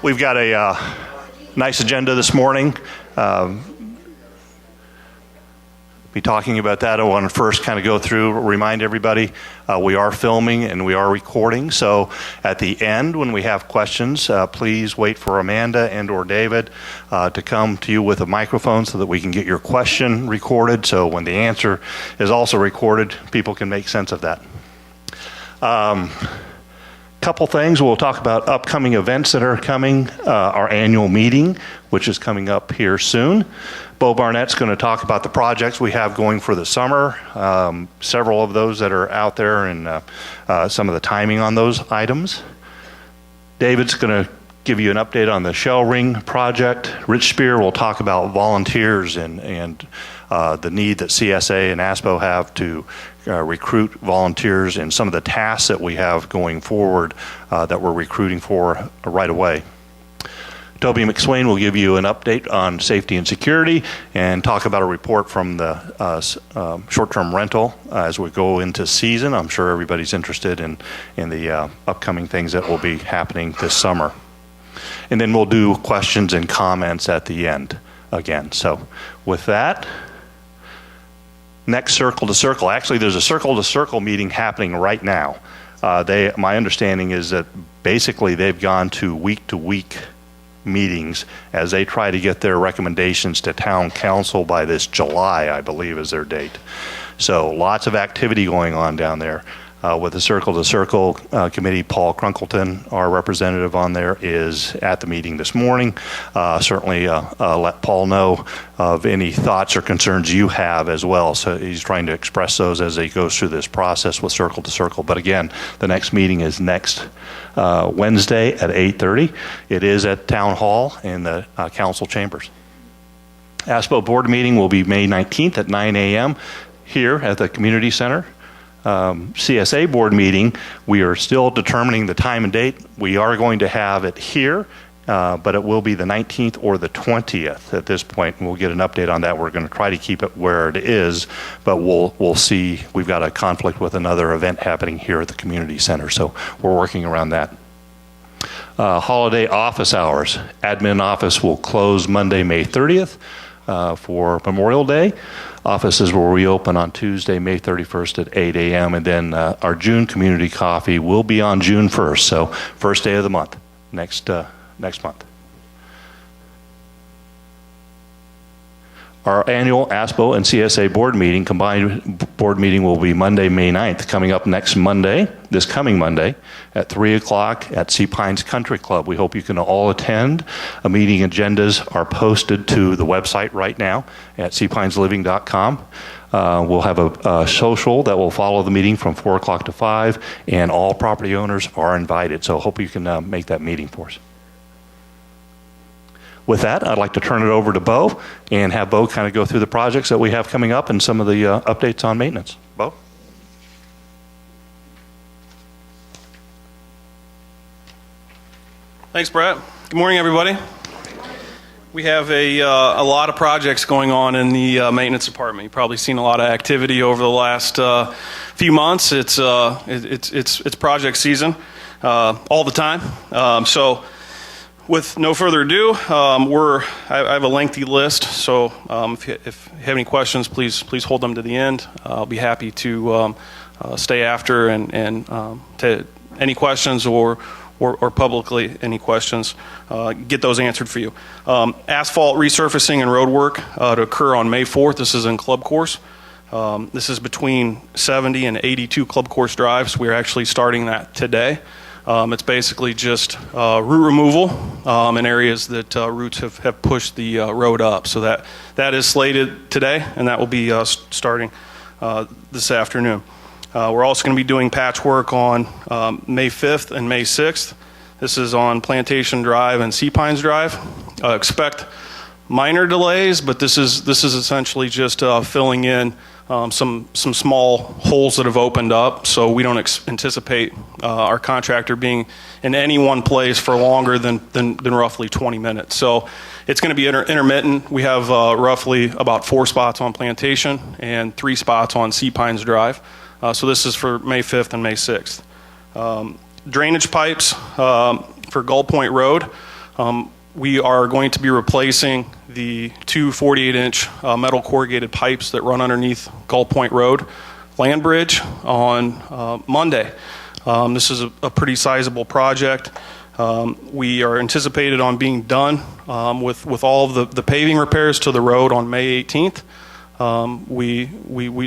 We've got a nice agenda this morning. Be talking about that. I want to first kind of go through, remind everybody, we are filming and we are recording. So at the end, when we have questions, please wait for Amanda and or David to come to you with a microphone so that we can get your question recorded. So when the answer is also recorded, people can make sense of that. Couple things. We'll talk about upcoming events that are coming. Our annual meeting, which is coming up here soon. Bo Barnett's going to talk about the projects we have going for the summer, several of those that are out there, and some of the timing on those items. David's going to give you an update on the Shell Ring project. Rich Spear will talk about volunteers and the need that CSA and ASPO have to recruit volunteers and some of the tasks that we have going forward that we're recruiting for right away. Toby McSwain will give you an update on safety and security and talk about a report from the short-term rental as we go into season. I'm sure everybody's interested in the upcoming things that will be happening this summer. And then we'll do questions and comments at the end again. So with that, next Circle to Circle. Actually, there's a Circle to Circle meeting happening right now. My understanding is that basically they've gone to week meetings as they try to get their recommendations to town council by this July, I believe is their date. So lots of activity going on down there. With the Circle to Circle committee, Paul Crunkleton, our representative on there, is at the meeting this morning. Certainly let Paul know of any thoughts or concerns you have as well. So he's trying to express those as he goes through this process with Circle to Circle. But again, the next meeting is next Wednesday at 8:30. It is at Town Hall in the council chambers. ASPO board meeting will be May 19th at 9 a.m. here at the community center. CSA board meeting, we are still determining the time and date. We are going to have it here, but it will be the 19th or the 20th at this point, and we'll get an update on that. We're going to try to keep it where it is, but we'll see. We've got a conflict with another event happening here at the community center, so we're working around that. Holiday office hours. Admin office will close Monday, May 30th for Memorial Day. Offices will reopen on Tuesday, May 31st at 8 a.m. And then our June community coffee will be on June 1st, so first day of the month, next month. Our annual ASPO and CSA board meeting, combined board meeting, will be Monday, May 9th, coming up next Monday, this coming Monday, at 3 o'clock at Sea Pines Country Club. We hope you can all attend. Meeting agendas are posted to the website right now at seapinesliving.com. We'll have a social that will follow the meeting from 4 o'clock to 5, and all property owners are invited. So hope you can make that meeting for us. With that, I'd like to turn it over to Bo and have Bo kind of go through the projects that we have coming up and some of the updates on maintenance. Bo? Thanks, Brett. Good morning, everybody. We have a lot of projects going on in the maintenance department. You've probably seen a lot of activity over the last few months. It's project season all the time. So with no further ado, I have a lengthy list, so if you have any questions, please hold them to the end. I'll be happy to stay after and to any questions or publicly any questions, get those answered for you. Asphalt resurfacing and road work to occur on May 4th. This is in Club Course. This is between 70 and 82 Club Course drives. We're actually starting that today. It's basically just root removal in areas that roots have pushed the road up. So that is slated today, and that will be starting this afternoon. We're also going to be doing patchwork on May 5th and May 6th. This is on Plantation Drive and Sea Pines Drive. Expect minor delays, but this is essentially just filling in some small holes that have opened up, so we don't anticipate our contractor being in any one place for longer than roughly 20 minutes. So it's going to be intermittent. We have roughly about 4 spots on Plantation and 3 spots on Sea Pines Drive. So this is for May 5th and May 6th. Drainage pipes for Gull Point Road. We are going to be replacing the two 48-inch metal corrugated pipes that run underneath Gull Point Road land bridge on Monday. This is a pretty sizable project. We are anticipated on being done with all of the paving repairs to the road on May 18th.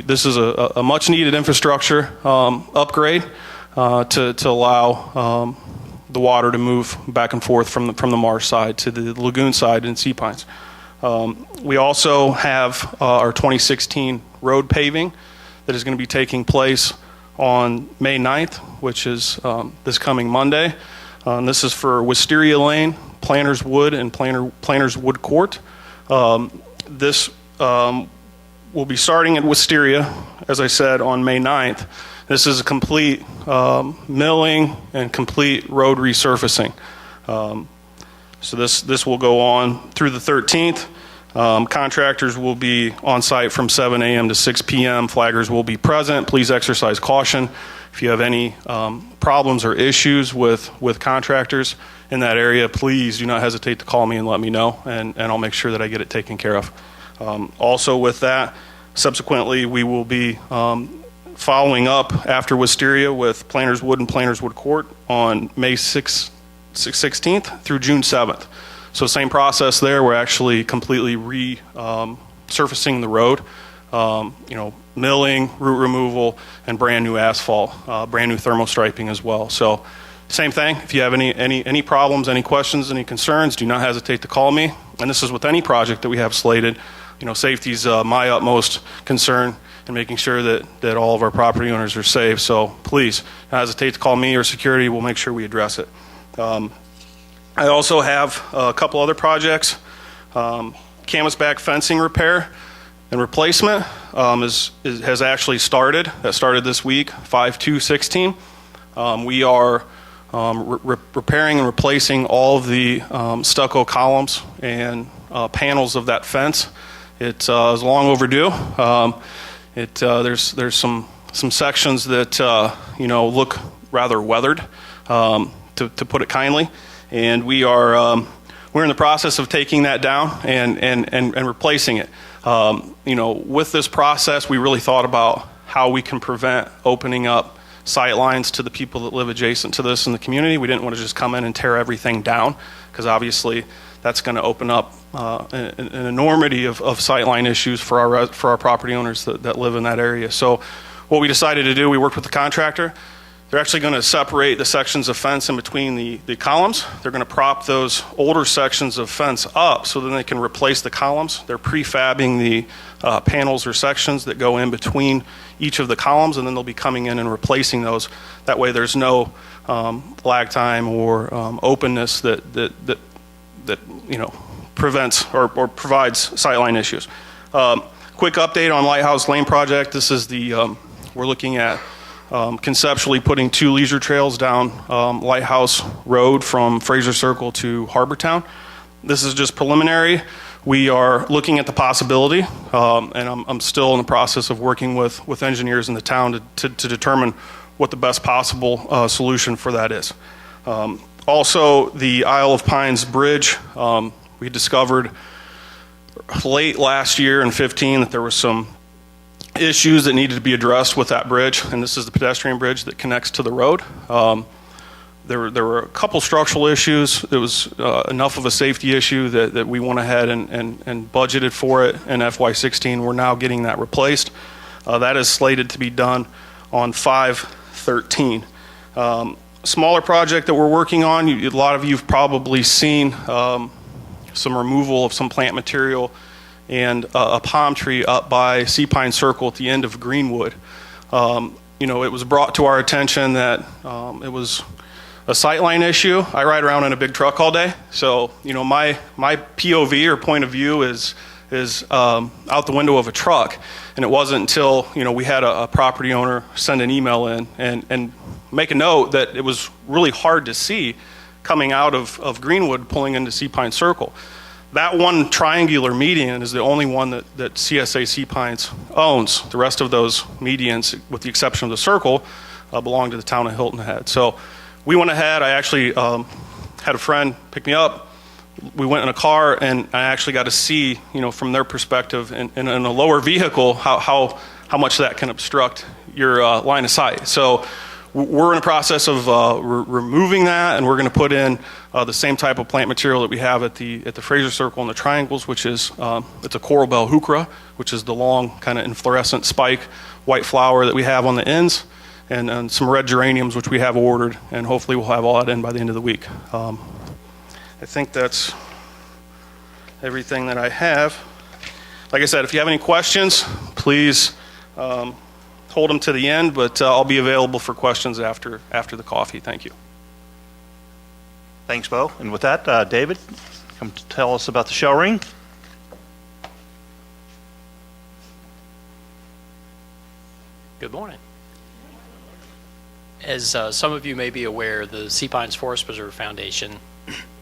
This is a much needed infrastructure upgrade to allow the water to move back and forth from the marsh side to the lagoon side in Sea Pines. We also have our 2016 road paving that is going to be taking place on May 9th, which is this coming Monday. This is for Wisteria Lane, Planters Wood, and Planters Wood Court. This will be starting at Wisteria, as I said, on May 9th. This is a complete milling and complete road resurfacing. So this will go on through the 13th. Contractors will be on site from 7 a.m. to 6 p.m. Flaggers will be present. Please exercise caution. If you have any problems or issues with contractors in that area, please do not hesitate to call me and let me know, and I'll make sure that I get it taken care of. Also with that, subsequently we will be following up after Wisteria with Planters Wood and Planters Wood Court on May 16th through June 7th. So same process there. We're actually completely resurfacing the road, milling, root removal, and brand new asphalt, brand new thermostriping as well. So same thing. If you have any problems, any questions, any concerns, do not hesitate to call me. And this is with any project that we have slated. Safety is my utmost concern in making sure that all of our property owners are safe. So please don't hesitate to call me or security. We'll make sure we address it. I also have a couple other projects. Canvasback fencing repair and replacement has actually started. That started this week, 5/2/16. We are repairing and replacing all of the stucco columns and panels of that fence. It is long overdue. There's some sections that look rather weathered, to put it kindly, and we're in the process of taking that down and replacing it. With this process, we really thought about how we can prevent opening up sight lines to the people that live adjacent to this in the community. We didn't want to just come in and tear everything down, because obviously that's going to open up an enormity of sightline issues for our property owners that live in that area. So what we decided to do, we worked with the contractor. They're actually going to separate the sections of fence in between the columns. They're going to prop those older sections of fence up so then they can replace the columns. They're prefabbing the panels or sections that go in between each of the columns, and then they'll be coming in and replacing those. That way there's no lag time or openness that prevents or provides sightline issues. Quick update on Lighthouse Lane project. This is we're looking at conceptually putting 2 leisure trails down Lighthouse Road from Fraser Circle to Harbortown. This is just preliminary. We are looking at the possibility, and I'm still in the process of working with engineers in the town to determine what the best possible solution for that is. Also, the Isle of Pines Bridge, we discovered late last year in 2015 that there was some issues that needed to be addressed with that bridge, and this is the pedestrian bridge that connects to the road. There were a couple structural issues. There was enough of a safety issue that we went ahead and budgeted for it in FY16. We're now getting that replaced. That is slated to be done on 5/13. Smaller project that we're working on, a lot of you have probably seen some removal of some plant material and a palm tree up by Sea Pine Circle at the end of Greenwood. It was brought to our attention that it was a sightline issue. I ride around in a big truck all day, so my POV or point of view is out the window of a truck, and it wasn't until we had a property owner send an email in and make a note that it was really hard to see coming out of Greenwood pulling into Sea Pine Circle. That one triangular median is the only one that CSA Sea Pines owns. The rest of those medians, with the exception of the circle, belong to the town of Hilton Head. So we went ahead. I actually had a friend pick me up, we went in a car, and I actually got to see, from their perspective, in a lower vehicle, how much that can obstruct your line of sight. So we're in the process of removing that, and we're going to put in the same type of plant material that we have at the Fraser Circle and the triangles, which is it's a coral bell heuchera, which is the long kind of inflorescent spike white flower that we have on the ends, and some red geraniums, which we have ordered, and hopefully we'll have all that in by the end of the week. I think that's everything that I have. Like I said, if you have any questions, please hold them to the end, but I'll be available for questions after the coffee. Thank you. Thanks, Bo. And with that, David, come to tell us about the shell ring. Good morning. As some of you may be aware, the Sea Pines Forest Preserve Foundation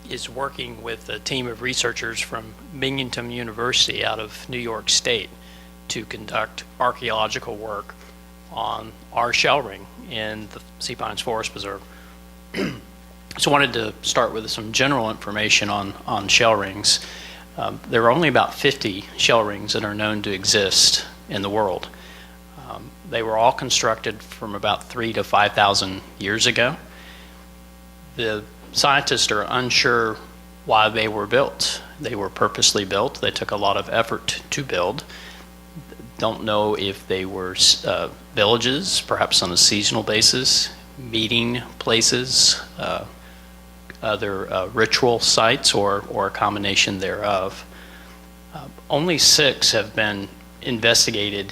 is working with a team of researchers from Binghamton University out of New York State to conduct archaeological work on our shell ring in the Sea Pines Forest Preserve. So I wanted to start with some general information on shell rings. There are only about 50 shell rings that are known to exist in the world. They were all constructed from about 3,000 to 5,000 years ago. The scientists are unsure why they were built. They were purposely built. They took a lot of effort to build. Don't know if they were villages, perhaps on a seasonal basis, meeting places, other ritual sites, or a combination thereof. Only 6 have been investigated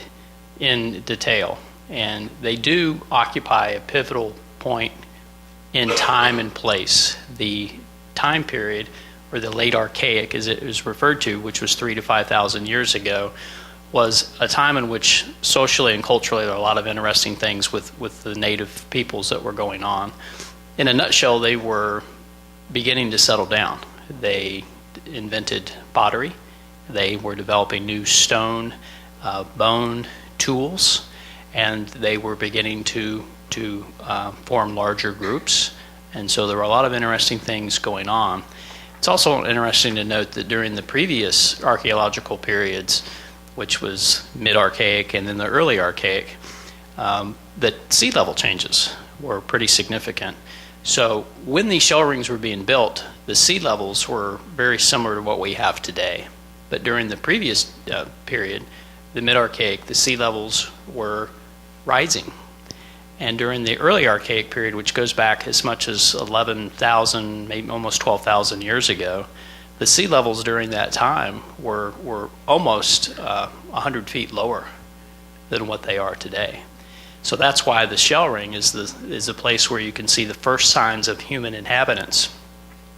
in detail, and they do occupy a pivotal point in time and place. The time period, or the late Archaic as it was referred to, which was 3,000 to 5,000 years ago, was a time in which socially and culturally there are a lot of interesting things with the native peoples that were going on. In a nutshell, they were beginning to settle down. They invented pottery. They were developing new stone, bone tools, and they were beginning to form larger groups. And so there were a lot of interesting things going on. It's also interesting to note that during the previous archaeological periods, which was mid-Archaic and then the early Archaic, that sea level changes were pretty significant. So when these shell rings were being built, the sea levels were very similar to what we have today. But during the previous period, the mid-Archaic, the sea levels were rising. And during the early Archaic period, which goes back as much as 11,000, maybe almost 12,000 years ago, the sea levels during that time were almost 100 feet lower than what they are today. So that's why the shell ring is a place where you can see the first signs of human inhabitants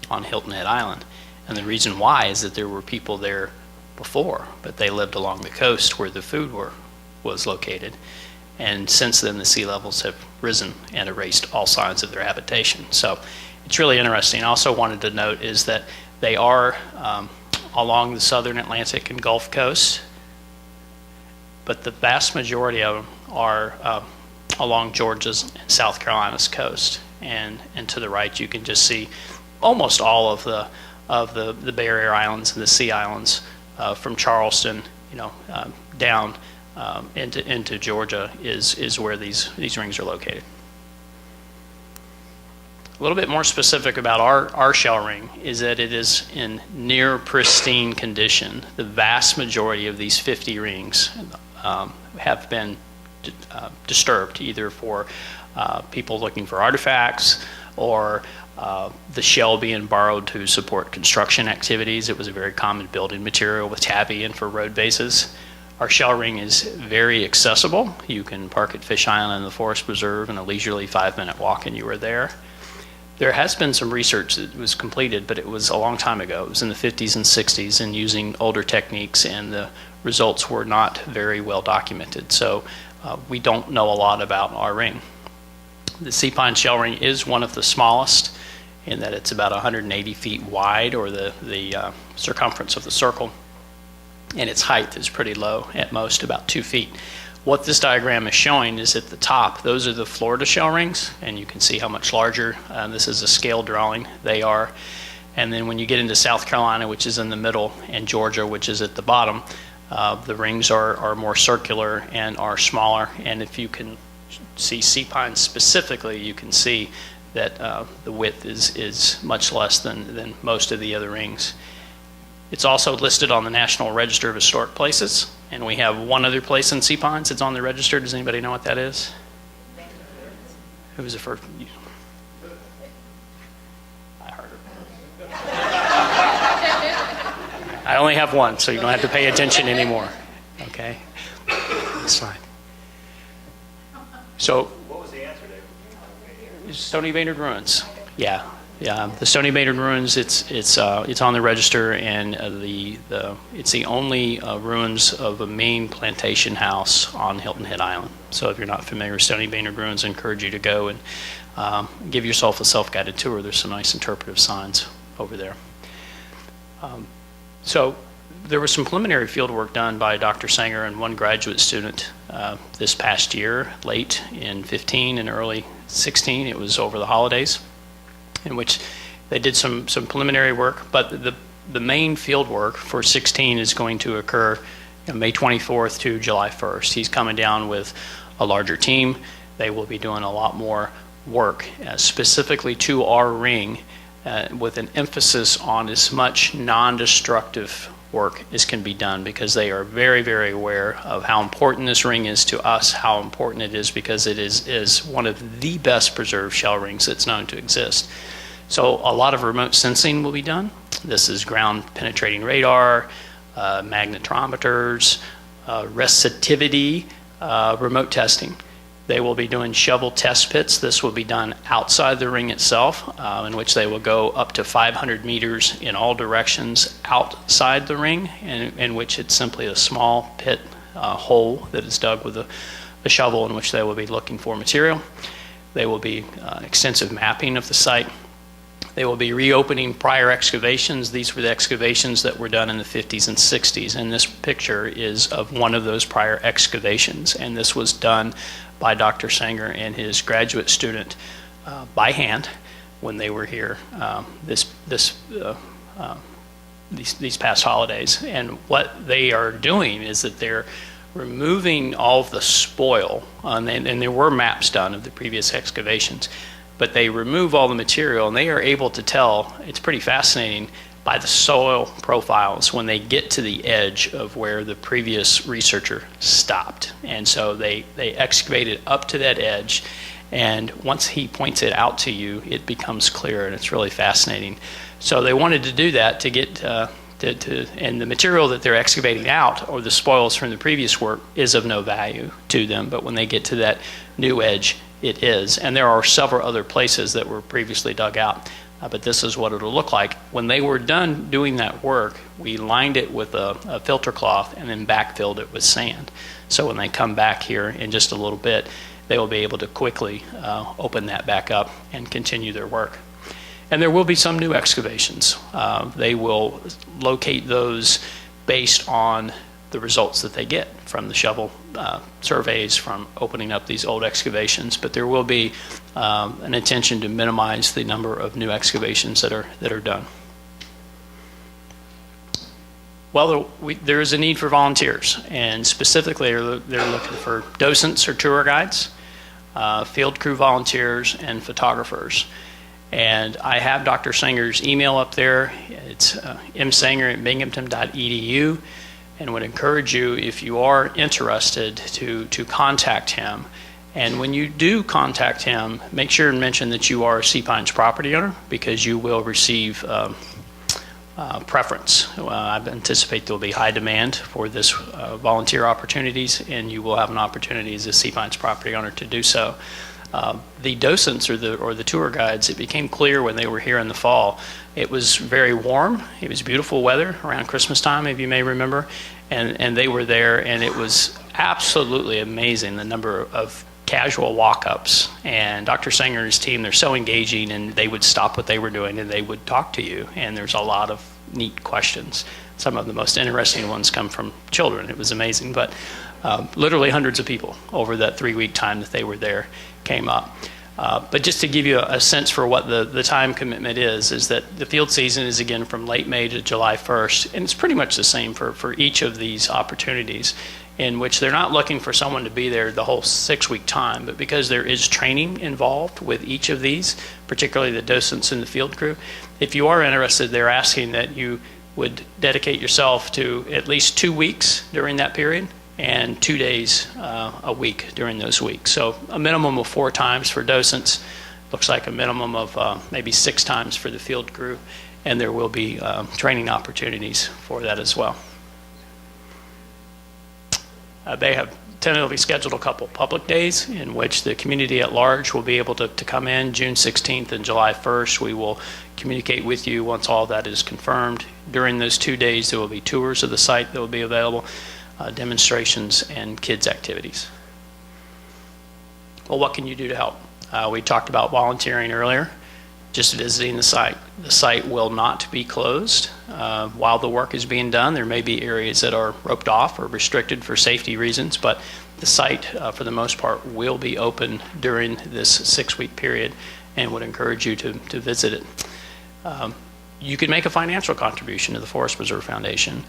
on Hilton Head Island. And the reason why is that there were people there before, but they lived along the coast where the food was located. And since then, the sea levels have risen and erased all signs of their habitation. So it's really interesting. I also wanted to note is that they are along the southern Atlantic and Gulf Coast, but the vast majority of them are along Georgia's and South Carolina's coast. And to the right, you can just see almost all of the Barrier Islands and the Sea Islands from Charleston, down into Georgia is where these rings are located. A little bit more specific about our shell ring is that it is in near pristine condition. The vast majority of these 50 rings have been disturbed, either for people looking for artifacts or the shell being borrowed to support construction activities. It was a very common building material with tabby and for road bases. Our shell ring is very accessible. You can park at Fish Island in the Forest Preserve in a leisurely 5-minute walk and you are there. There has been some research that was completed, but it was a long time ago. It was in the 50s and 60s and using older techniques, and the results were not very well documented. So we don't know a lot about our ring. The sea pine shell ring is one of the smallest in that it's about 180 feet wide, or the circumference of the circle, and its height is pretty low, at most about 2 feet. What this diagram is showing is at the top, those are the Florida shell rings, and you can see how much larger, this is a scale drawing, they are. And then when you get into South Carolina, which is in the middle, and Georgia, which is at the bottom, the rings are more circular and are smaller. And if you can see sea pines specifically, you can see that the width is much less than most of the other rings. It's also listed on the National Register of Historic Places, and we have one other place in sea pines that's on the register. Does anybody know what that is? Who was the first? I heard it. I only have one, so you don't have to pay attention anymore. Okay? That's fine. So, What was the answer, Dave? Stony Baynard Ruins. Yeah, the Stony Baynard Ruins. It's on the register, and it's the only ruins of a main plantation house on Hilton Head Island. So if you're not familiar with Stony Baynard Ruins, I encourage you to go and give yourself a self-guided tour. There's some nice interpretive signs over there. So there was some preliminary field work done by Dr. Sanger and one graduate student this past year, late in 15 and early 16. It was over the holidays, in which they did some preliminary work, but the main field work for 16 is going to occur May 24th to July 1st. He's coming down with a larger team. They will be doing a lot more work specifically to our ring with an emphasis on as much non-destructive work as can be done, because they are very, very aware of how important this ring is to us, how important it is because it is one of the best preserved shell rings that's known to exist. So a lot of remote sensing will be done. This is ground penetrating radar, magnetometers, resistivity, remote testing. They will be doing shovel test pits. This will be done outside the ring itself, in which they will go up to 500 meters in all directions outside the ring, in which it's simply a small pit hole that is dug with a shovel, in which they will be looking for material. They will be extensive mapping of the site. They will be reopening prior excavations. These were the excavations that were done in the 50s and 60s, and this picture is of one of those prior excavations, and this was done by Dr. Sanger and his graduate student by hand when they were here these past holidays. And what they are doing is that they're removing all of the spoil, and there were maps done of the previous excavations, but they remove all the material, and they are able to tell, it's pretty fascinating, by the soil profiles when they get to the edge of where the previous researcher stopped. And so they excavated up to that edge, and once he points it out to you, it becomes clear, and it's really fascinating. So they wanted to do that to get and the material that they're excavating out, or the spoils from the previous work, is of no value to them, but when they get to that new edge, it is. And there are several other places that were previously dug out. But this is what it'll look like. When they were done doing that work, we lined it with a filter cloth and then backfilled it with sand. So when they come back here in just a little bit, they will be able to quickly open that back up and continue their work. And there will be some new excavations. They will locate those based on the results that they get from the shovel surveys, from opening up these old excavations. But there will be an intention to minimize the number of new excavations that are done. Well, there is a need for volunteers, and specifically they're looking for docents or tour guides, field crew volunteers, and photographers. And I have Dr. Sanger's email up there. It's msanger@binghamton.edu. And would encourage you, if you are interested, to contact him. And when you do contact him, make sure and mention that you are a Sea Pines property owner, because you will receive preference. I anticipate there will be high demand for this volunteer opportunities, and you will have an opportunity as a Sea Pines property owner to do so. The docents or the tour guides, it became clear when they were here in the fall. It was very warm. It was beautiful weather around Christmas time, if you may remember, and they were there, and it was absolutely amazing the number of casual walk-ups. And Dr. Sanger and his team, they're so engaging, and they would stop what they were doing and they would talk to you, and there's a lot of neat questions. Some of the most interesting ones come from children. It was amazing, but literally hundreds of people over that 3-week time that they were there came up. But just to give you a sense for what the time commitment is that the field season is again from late May to July 1st, and it's pretty much the same for each of these opportunities, in which they're not looking for someone to be there the whole 6-week time, but because there is training involved with each of these, particularly the docents and the field crew. If you are interested, they're asking that you would dedicate yourself to at least 2 weeks during that period and 2 days a week during those weeks. So a minimum of 4 times for docents, looks like a minimum of maybe 6 times for the field crew, and there will be training opportunities for that as well. They have tentatively scheduled a couple public days in which the community at large will be able to come in. June 16th and July 1st, we will communicate with you once all that is confirmed. During those 2 days, there will be tours of the site that will be available, demonstrations, and kids' activities. Well, what can you do to help? We talked about volunteering earlier, just visiting the site. The site will not be closed while the work is being done. There may be areas that are roped off or restricted for safety reasons, but the site, for the most part, will be open during this 6-week period, and would encourage you to visit it. You can make a financial contribution to the Forest Preserve Foundation.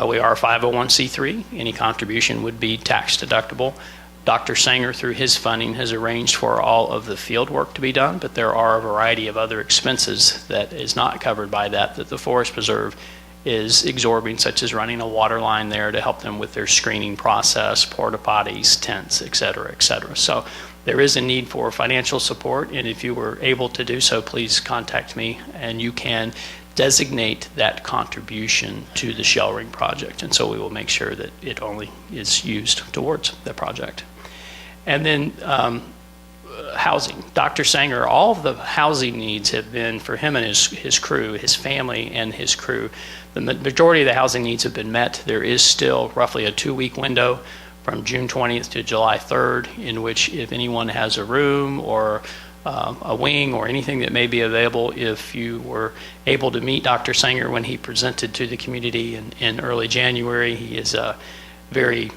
We are a 501c3. Any contribution would be tax deductible. Dr. Sanger, through his funding, has arranged for all of the field work to be done, but there are a variety of other expenses that is not covered by that the Forest Preserve is absorbing, such as running a water line there to help them with their screening process, porta potties, tents, et cetera, et cetera. So there is a need for financial support, and if you were able to do so, please contact me, and you can designate that contribution to the shell ring project, and so we will make sure that it only is used towards the project. And then housing. Dr. Sanger, all of the housing needs have been for him and his crew, his family and his crew. The majority of the housing needs have been met. There is still roughly a 2-week window from June 20th to July 3rd, in which if anyone has a room or a wing or anything that may be available, if you were able to meet Dr. Sanger when he presented to the community in early January, he is very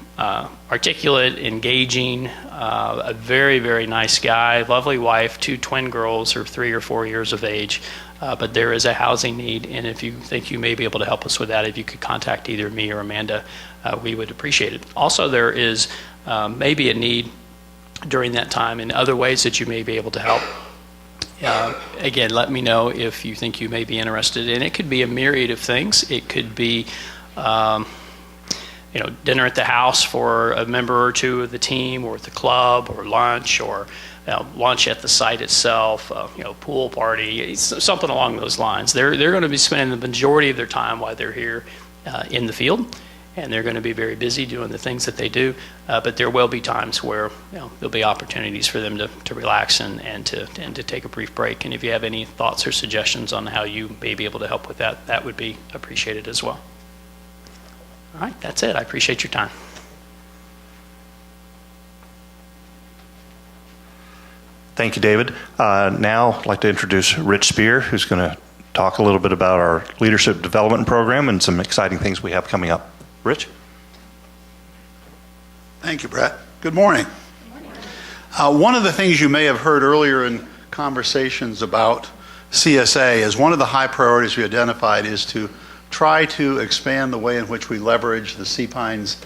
articulate, engaging, a very, very nice guy, lovely wife, 2 twin girls who are 3 or 4 years of age. But there is a housing need, and if you think you may be able to help us with that, if you could contact either me or Amanda, we would appreciate it. Also, there is maybe a need during that time in other ways that you may be able to help. Again, let me know if you think you may be interested, and it could be a myriad of things. It could be dinner at the house for a member or 2 of the team, or at the club, or lunch, or lunch at the site itself, pool party, something along those lines. They're going to be spending the majority of their time while they're here in the field, and they're going to be very busy doing the things that they do, but there will be times where there'll be opportunities for them to relax and to take a brief break. And if you have any thoughts or suggestions on how you may be able to help with that, that would be appreciated as well. All right, that's it. I appreciate your time. Thank you, David. Now I'd like to introduce Rich Spear, who's going to talk a little bit about our leadership development program and some exciting things we have coming up. Rich? Thank you, Brett. Good morning. One of the things you may have heard earlier in conversations about CSA is one of the high priorities we identified is to try to expand the way in which we leverage the Sea Pines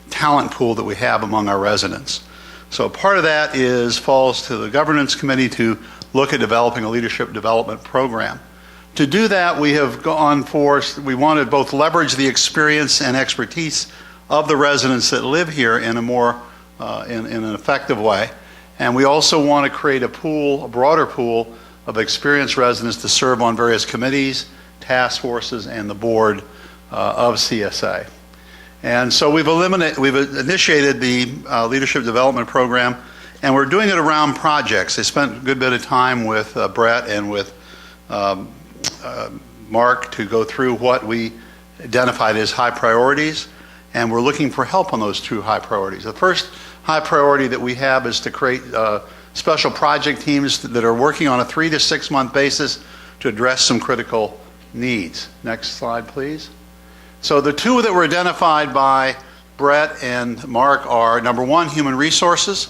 talent pool that we have among our residents. So part of that falls to the governance committee to look at developing a leadership development program. To do that, we have gone for, we want to both leverage the experience and expertise of the residents that live here in a more, in an effective way. And we also want to create a pool, a broader pool of experienced residents to serve on various committees, task forces, and the board of CSA. And so we've initiated the leadership development program, and we're doing it around projects. I spent a good bit of time with Brett and with Mark to go through what we identified as high priorities, and we're looking for help on those 2 high priorities. The first high priority that we have is to create special project teams that are working on a 3 to 6 month basis to address some critical needs. Next slide, please. So the 2 that were identified by Brett and Mark are, number 1, human resources.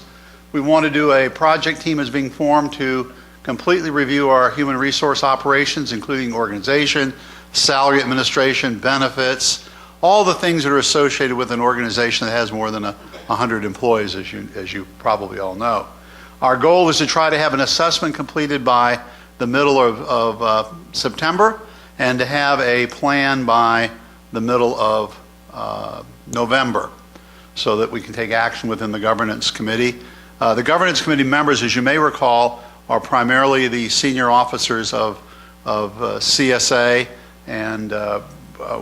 We want to do a project team is being formed to completely review our human resource operations, including organization, salary administration, benefits, all the things that are associated with an organization that has more than 100 employees, as you probably all know. Our goal is to try to have an assessment completed by the middle of September and to have a plan by the middle of November so that we can take action within the governance committee. The governance committee members, as you may recall, are primarily the senior officers of CSA, and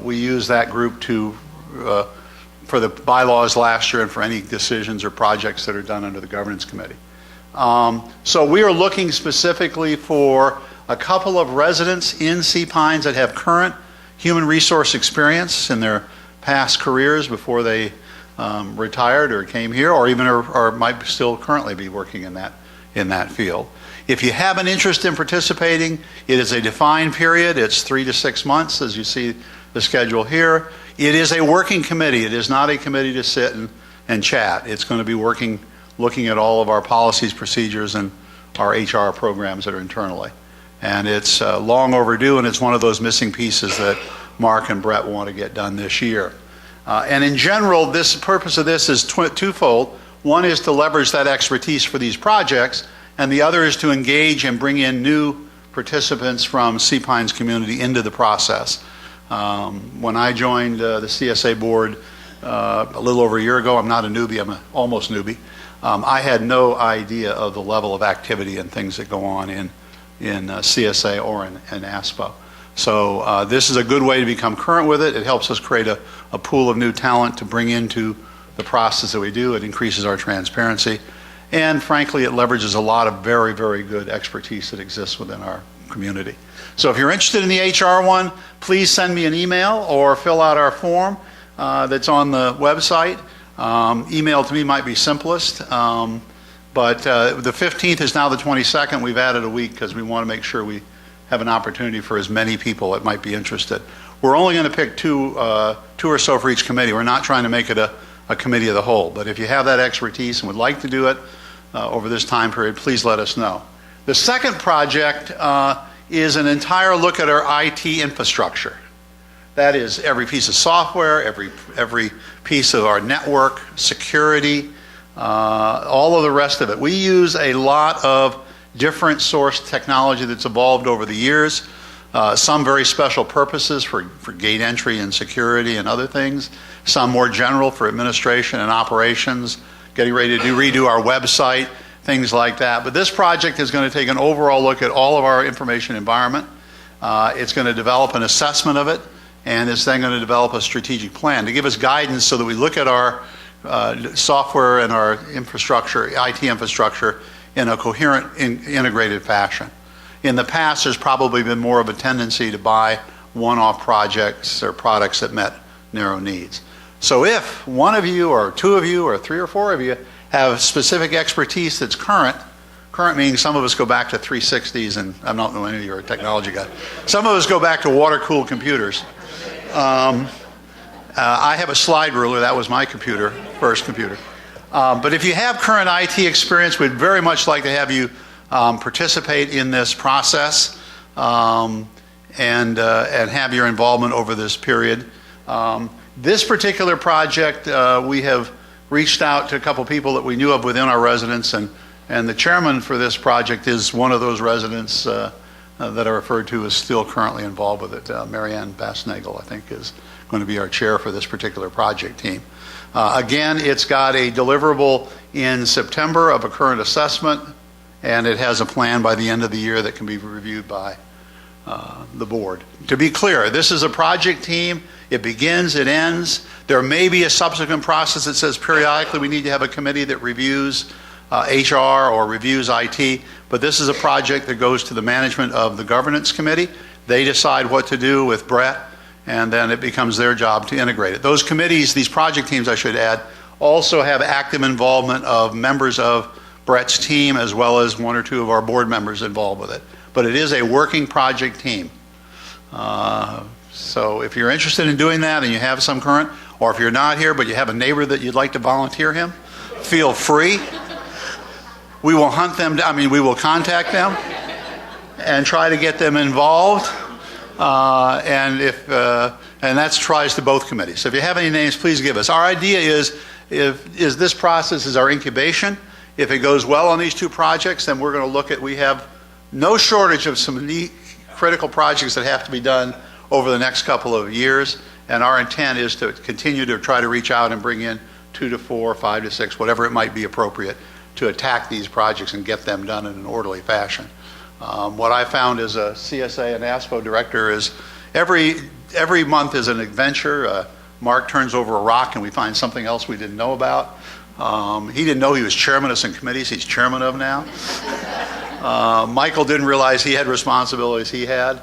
we use that group for the bylaws last year and for any decisions or projects that are done under the governance committee. So we are looking specifically for a couple of residents in Sea Pines that have current human resource experience in their past careers before they retired or came here, or even or might still currently be working in that field. If you have an interest in participating, it is a defined period. It's 3 to 6 months, as you see the schedule here. It is a working committee. It is not a committee to sit and chat. It's going to be looking at all of our policies, procedures, and our HR programs that are internally. And it's long overdue, and it's one of those missing pieces that Mark and Brett want to get done this year. And in general, the purpose of this is twofold. One is to leverage that expertise for these projects, and the other is to engage and bring in new participants from Sea Pines community into the process. When I joined the CSA board a little over a year ago, I'm not a newbie, I'm an almost newbie. I had no idea of the level of activity and things that go on in CSA or in ASPO. So this is a good way to become current with it. It helps us create a pool of new talent to bring into the process that we do. It increases our transparency. And frankly, it leverages a lot of very, very good expertise that exists within our community. So if you're interested in the HR one, please send me an email or fill out our form that's on the website. Email to me might be simplest. But the 15th is now the 22nd. We've added a week because we want to make sure we have an opportunity for as many people that might be interested. We're only going to pick two or so for each committee. We're not trying to make it a committee of the whole. But if you have that expertise and would like to do it over this time period, please let us know. The second project is an entire look at our IT infrastructure. That is every piece of software, every piece of our network, security, all of the rest of it. We use a lot of different source technology that's evolved over the years. Some very special purposes for gate entry and security and other things. Some more general for administration and operations, getting ready to redo our website, things like that. But this project is going to take an overall look at all of our information environment. It's going to develop an assessment of it, and it's then going to develop a strategic plan to give us guidance so that we look at our software and our infrastructure, IT infrastructure, in a coherent, integrated fashion. In the past, there's probably been more of a tendency to buy one-off projects or products that met narrow needs. So if one of you or two of you or three or four of you have specific expertise that's current meaning some of us go back to 360s, and I don't know any of you are a technology guy. Some of us go back to water-cooled computers. I have a slide ruler. That was my computer, first computer. But if you have current IT experience, we'd very much like to have you participate in this process and have your involvement over this period. This particular project, we have reached out to a couple people that we knew of within our residents, and the chairman for this project is one of those residents that are referred to as still currently involved with it. Marianne Bassnagel, I think, is going to be our chair for this particular project team. Again, it's got a deliverable in September of a current assessment, and it has a plan by the end of the year that can be reviewed by the board. To be clear, this is a project team. It begins, it ends. There may be a subsequent process that says periodically we need to have a committee that reviews HR or reviews IT, but this is a project that goes to the management of the governance committee. They decide what to do with Brett, and then it becomes their job to integrate it. Those committees, these project teams, I should add, also have active involvement of members of Brett's team as well as one or two of our board members involved with it. But it is a working project team. So if you're interested in doing that and you have some current, or if you're not here but you have a neighbor that you'd like to volunteer him, feel free. We will hunt them, we will contact them and try to get them involved. And that tries to both committees. So if you have any names, please give us. Our idea is this process is our incubation. If it goes well on these two projects, then we're going to look at, we have no shortage of some neat critical projects that have to be done over the next couple of years. And our intent is to continue to try to reach out and bring in 2 to 4, 5 to 6, whatever it might be appropriate to attack these projects and get them done in an orderly fashion. What I found as a CSA and ASPO director is every month is an adventure. Mark turns over a rock and we find something else we didn't know about. He didn't know he was chairman of some committees he's chairman of now. Michael didn't realize he had responsibilities he had.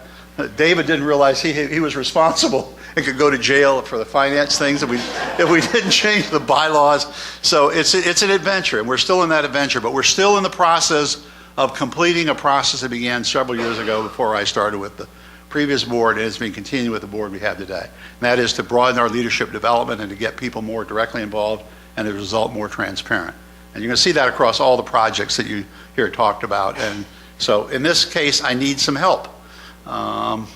David didn't realize he was responsible and could go to jail for the finance things if we didn't change the bylaws. So it's an adventure, and we're still in that adventure, but we're still in the process of completing a process that began several years ago before I started with the previous board, and it's been continuing with the board we have today. And that is to broaden our leadership development and to get people more directly involved and as a result more transparent. And you're going to see that across all the projects that you hear talked about. And so in this case, I need some help.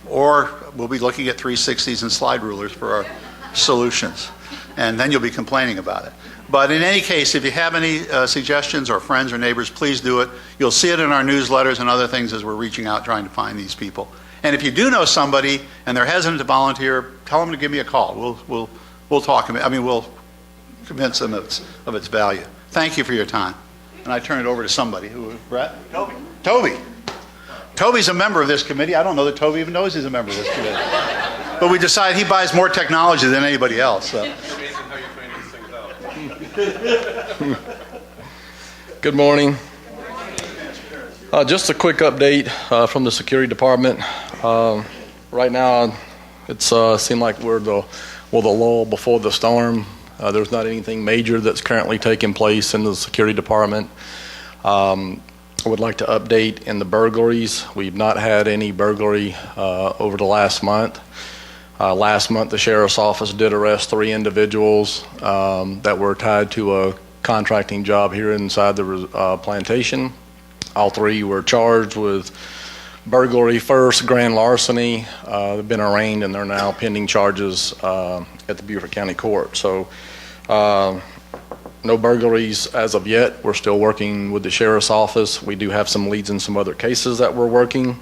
Or we'll be looking at 360s and slide rulers for our solutions. And then you'll be complaining about it. But in any case, if you have any suggestions or friends or neighbors, please do it. You'll see it in our newsletters and other things as we're reaching out trying to find these people. And if you do know somebody and they're hesitant to volunteer, tell them to give me a call. We'll talk. We'll convince them of its value. Thank you for your time. And I turn it over to somebody. Brett? Toby. Toby's a member of this committee. I don't know that Toby even knows he's a member of this committee. But we decided he buys more technology than anybody else. So. Good morning. Just a quick update from the security department. Right now, it's seemed like we're the lull before the storm. There's not anything major that's currently taking place in the security department. I would like to update in the burglaries. We've not had any burglary over the last month. Last month, the sheriff's office did arrest 3 individuals that were tied to a contracting job here inside the plantation. All 3 were charged with burglary first, grand larceny. They've been arraigned and they're now pending charges at the Beaufort County Court. So no burglaries as of yet. We're still working with the sheriff's office. We do have some leads in some other cases that we're working.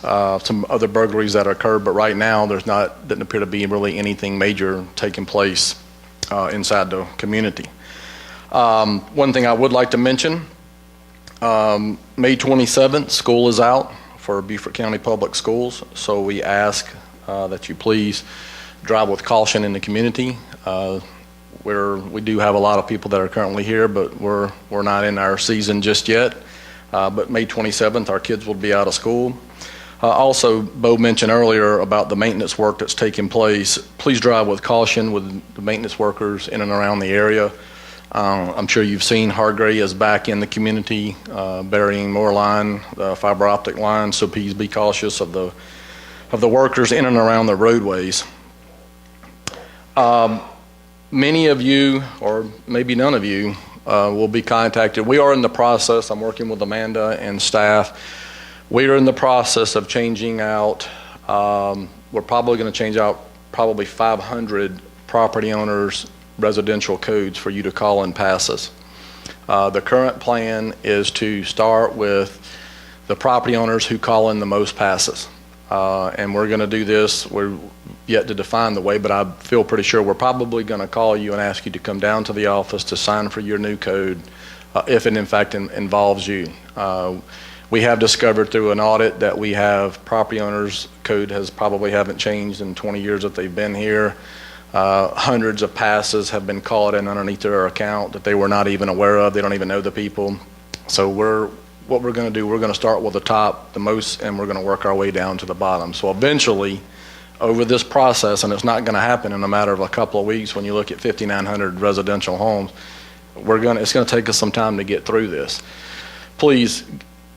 Some other burglaries that occurred, but right now doesn't appear to be really anything major taking place inside the community. One thing I would like to mention, May 27th, school is out for Beaufort County Public Schools, so we ask that you please drive with caution in the community. We do have a lot of people that are currently here, but we're not in our season just yet. But May 27th, our kids will be out of school. Also, Bo mentioned earlier about the maintenance work that's taking place. Please drive with caution with the maintenance workers in and around the area. I'm sure you've seen Hargray is back in the community, burying more line, fiber optic line, so please be cautious of the workers in and around the roadways. Many of you, or maybe none of you, will be contacted. We are in the process. I'm working with Amanda and staff. We are in the process of changing out, we're probably going to change out probably 500 property owners' residential codes for you to call and pass us. The current plan is to start with the property owners who call in the most passes. And we're going to do this. We're yet to define the way, but I feel pretty sure we're probably going to call you and ask you to come down to the office to sign for your new code if it in fact involves you. We have discovered through an audit that we have property owners' code probably haven't changed in 20 years that they've been here. Hundreds of passes have been called in underneath their account that they were not even aware of. They don't even know the people. So what we're going to do, we're going to start with the top, the most, and we're going to work our way down to the bottom. So eventually, over this process, and it's not going to happen in a matter of a couple of weeks when you look at 5,900 residential homes, it's going to take us some time to get through this. Please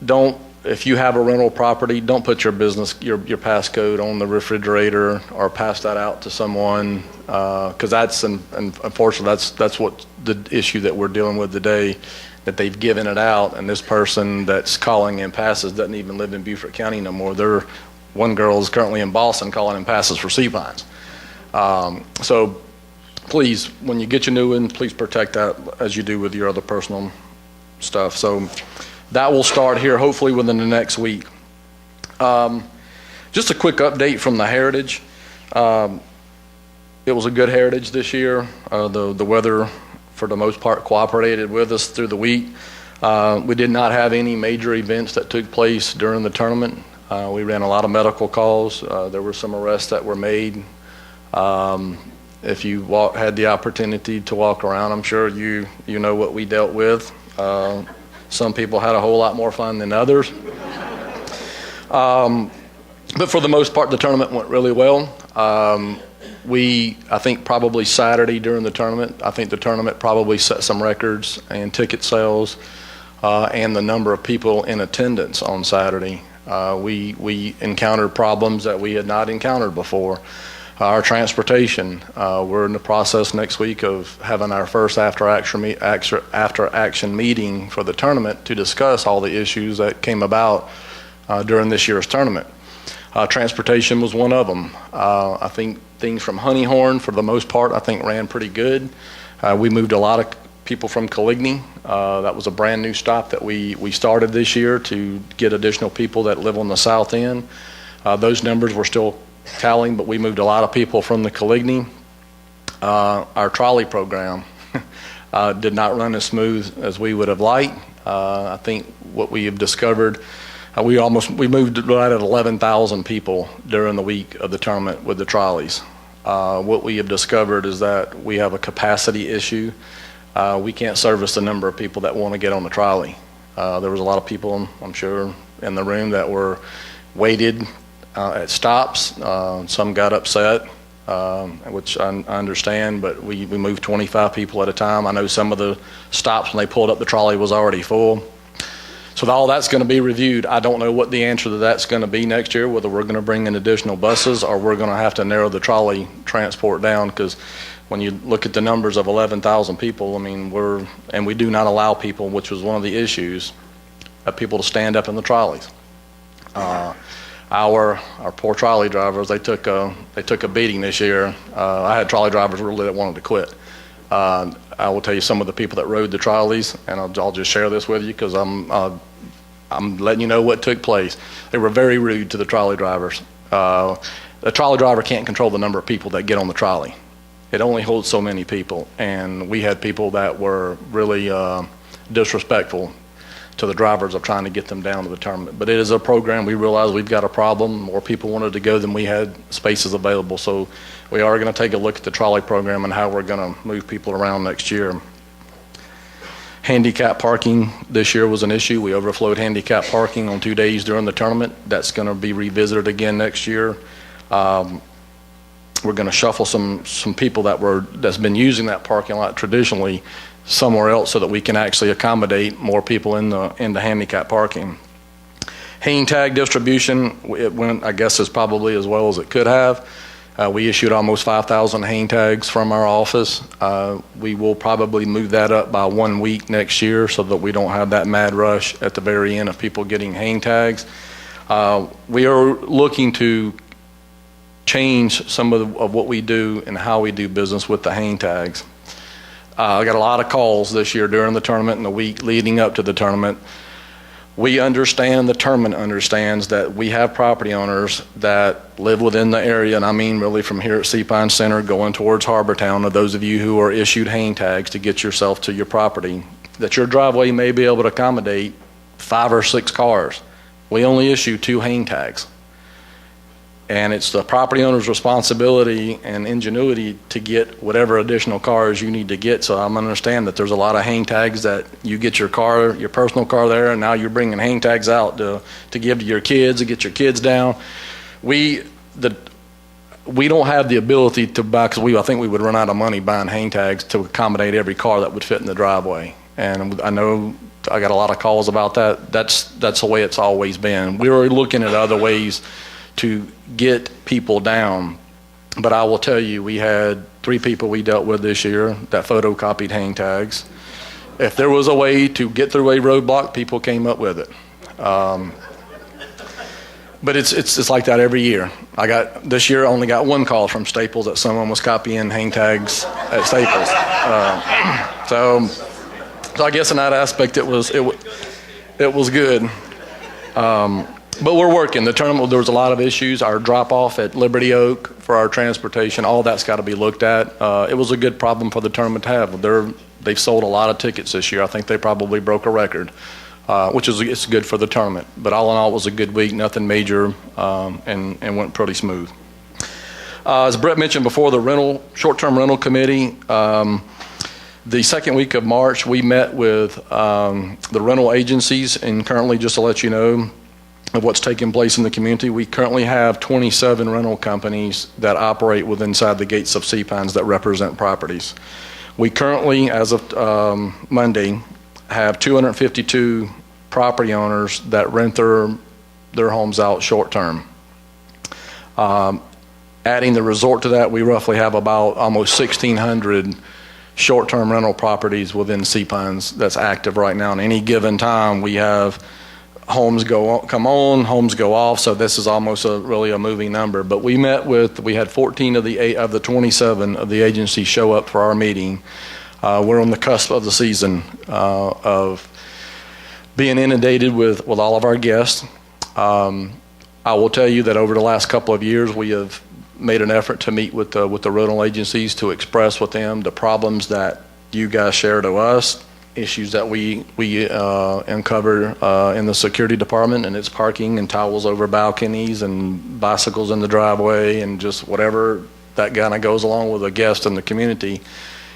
don't if you have a rental property, don't put your passcode on the refrigerator or pass that out to someone, because unfortunately that's what the issue that we're dealing with today, that they've given it out, and this person that's calling in passes doesn't even live in Beaufort County no more. One girl is currently in Boston calling in passes for sea pines. So please, when you get your new one, please protect that as you do with your other personal stuff. So that will start here hopefully within the next week. Just a quick update from the Heritage. It was a good Heritage this year. The weather, for the most part, cooperated with us through the week. We did not have any major events that took place during the tournament. We ran a lot of medical calls. There were some arrests that were made. If you had the opportunity to walk around, I'm sure you know what we dealt with. Some people had a whole lot more fun than others. But for the most part, the tournament went really well. I think probably Saturday during the tournament, I think the tournament probably set some records in ticket sales and the number of people in attendance on Saturday. We encountered problems that we had not encountered before. Our transportation, we're in the process next week of having our first after-action meeting for the tournament to discuss all the issues that came about during this year's tournament. Transportation was one of them. I think things from Honeyhorn, for the most part, I think ran pretty good. We moved a lot of people from Coligny. That was a brand new stop that we started this year to get additional people that live on the south end. Those numbers were still tallying, but we moved a lot of people from the Coligny. Our trolley program did not run as smooth as we would have liked. I think what we have discovered, we moved right at 11,000 people during the week of the tournament with the trolleys. What we have discovered is that we have a capacity issue. We can't service the number of people that want to get on the trolley. There was a lot of people, I'm sure, in the room that were waited at stops. Some got upset, which I understand, but we moved 25 people at a time. I know some of the stops when they pulled up the trolley was already full. So all that's going to be reviewed. I don't know what the answer to that's going to be next year, whether we're going to bring in additional buses or we're going to have to narrow the trolley transport down, because when you look at the numbers of 11,000 people, I mean, we do not allow people, which was one of the issues, people to stand up in the trolleys. Our poor trolley drivers, they took a beating this year. I had trolley drivers really that wanted to quit. I will tell you some of the people that rode the trolleys, and I'll just share this with you because I'm letting you know what took place. They were very rude to the trolley drivers. The trolley driver can't control the number of people that get on the trolley. It only holds so many people, and we had people that were really disrespectful to the drivers of trying to get them down to the tournament. But it is a program. We realize we've got a problem. More people wanted to go than we had spaces available. So we are going to take a look at the trolley program and how we're going to move people around next year. Handicap parking this year was an issue. We overflowed handicap parking on 2 days during the tournament. That's going to be revisited again next year. We're going to shuffle some people that's been using that parking lot traditionally somewhere else so that we can actually accommodate more people in the handicap parking. Hang tag distribution, it went, I guess, as probably as well as it could have. We issued almost 5,000 hang tags from our office. We will probably move that up by 1 week next year so that we don't have that mad rush at the very end of people getting hang tags. We are looking to change some of what we do and how we do business with the hang tags. I got a lot of calls this year during the tournament and the week leading up to the tournament. We understand, the tournament understands that we have property owners that live within the area, and I mean really from here at Sea Pine Center going towards Harbortown, or those of you who are issued hang tags to get yourself to your property, that your driveway may be able to accommodate 5 or 6 cars. We only issue 2 hang tags. And it's the property owner's responsibility and ingenuity to get whatever additional cars you need to get. So I understand that there's a lot of hang tags that you get your car, your personal car there, and now you're bringing hang tags out to give to your kids, to get your kids down. We don't have the ability to buy, because I think we would run out of money buying hang tags to accommodate every car that would fit in the driveway. And I know I got a lot of calls about that. That's the way it's always been. We were looking at other ways to get people down. But I will tell you, we had 3 people we dealt with this year that photocopied hang tags. If there was a way to get through a roadblock, people came up with it. But it's like that every year. This year I only got 1 call from Staples that someone was copying hang tags at Staples. So I guess in that aspect it was good. But we're working. The tournament, there was a lot of issues. Our drop-off at Liberty Oak for our transportation, all that's got to be looked at. It was a good problem for the tournament to have. They've sold a lot of tickets this year. I think they probably broke a record, which is it's good for the tournament. But all in all, it was a good week, nothing major, and went pretty smooth. As Brett mentioned before, the short-term rental committee, the second week of March, we met with the rental agencies, and currently, just to let you know, of what's taking place in the community. We currently have 27 rental companies that operate within inside the gates of Sea Pines that represent properties. We currently, as of Monday, have 252 property owners that rent their homes out short term. Adding the resort to that, we roughly have about almost 1,600 short-term rental properties within Sea Pines that's active right now. In any given time, we have homes come on, homes go off, so this is almost really a moving number. But we had 14 of the 27 of the agencies show up for our meeting. We're on the cusp of the season of being inundated with all of our guests. I will tell you that over the last couple of years, we have made an effort to meet with the rental agencies to express with them the problems that you guys share to us, issues that we uncover in the security department, and it's parking and towels over balconies and bicycles in the driveway and just whatever that kind of goes along with a guest in the community,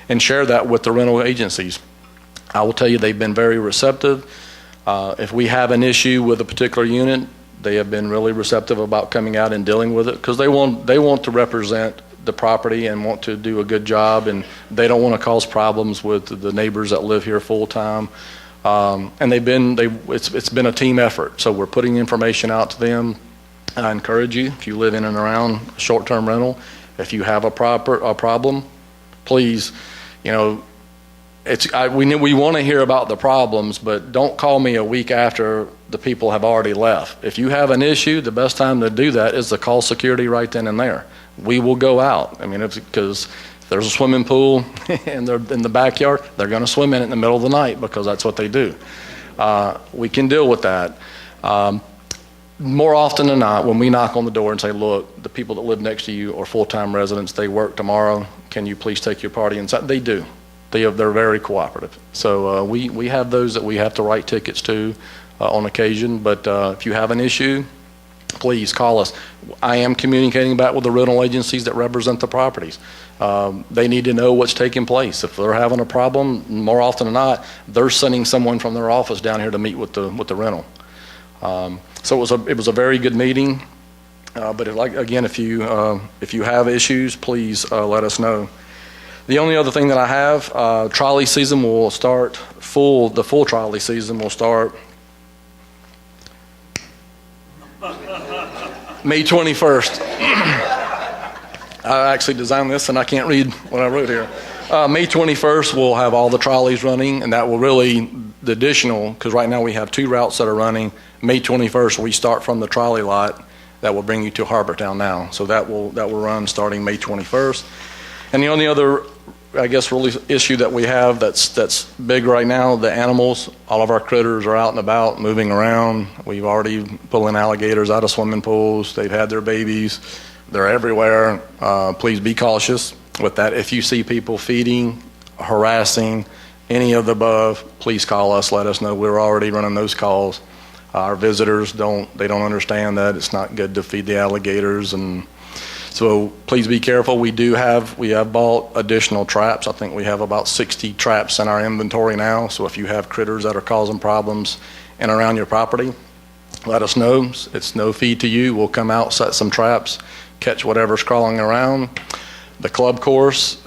and share that with the rental agencies. I will tell you they've been very receptive. If we have an issue with a particular unit, they have been really receptive about coming out and dealing with it, because they want to represent the property and want to do a good job, and they don't want to cause problems with the neighbors that live here full time. And it's been a team effort. So we're putting information out to them. And I encourage you, if you live in and around short-term rental, if you have a problem, please, we want to hear about the problems, but don't call me a week after the people have already left. If you have an issue, the best time to do that is to call security right then and there. We will go out. I mean, because if there's a swimming pool and they're in the backyard, they're going to swim in it in the middle of the night because that's what they do. We can deal with that. More often than not, when we knock on the door and say, look, the people that live next to you are full-time residents, they work tomorrow, can you please take your party inside? They do. They're very cooperative. So we have those that we have to write tickets to on occasion, but if you have an issue, please call us. I am communicating back with the rental agencies that represent the properties. They need to know what's taking place. If they're having a problem, more often than not, they're sending someone from their office down here to meet with the rental. So it was a very good meeting. But again, if you have issues, please let us know. The only other thing that I have, trolley season will start the full trolley season will start May 21st. I actually designed this and I can't read what I wrote here. May 21st, we'll have all the trolleys running, and that will really, the additional, because right now we have 2 routes that are running. May 21st, we start from the trolley lot. That will bring you to Harbortown now. So that will run starting May 21st. And the only other, I guess, really issue that we have that's big right now, the animals. All of our critters are out and about, moving around. We've already pulling alligators out of swimming pools. They've had their babies. They're everywhere. Please be cautious with that. If you see people feeding, harassing, any of the above, please call us. Let us know. We're already running those calls. Our visitors don't understand that it's not good to feed the alligators, and so please be careful. We have bought additional traps. I think we have about 60 traps in our inventory now. So if you have critters that are causing problems in and around your property, let us know. It's no fee to you. We'll come out, set some traps, catch whatever's crawling around. The club course,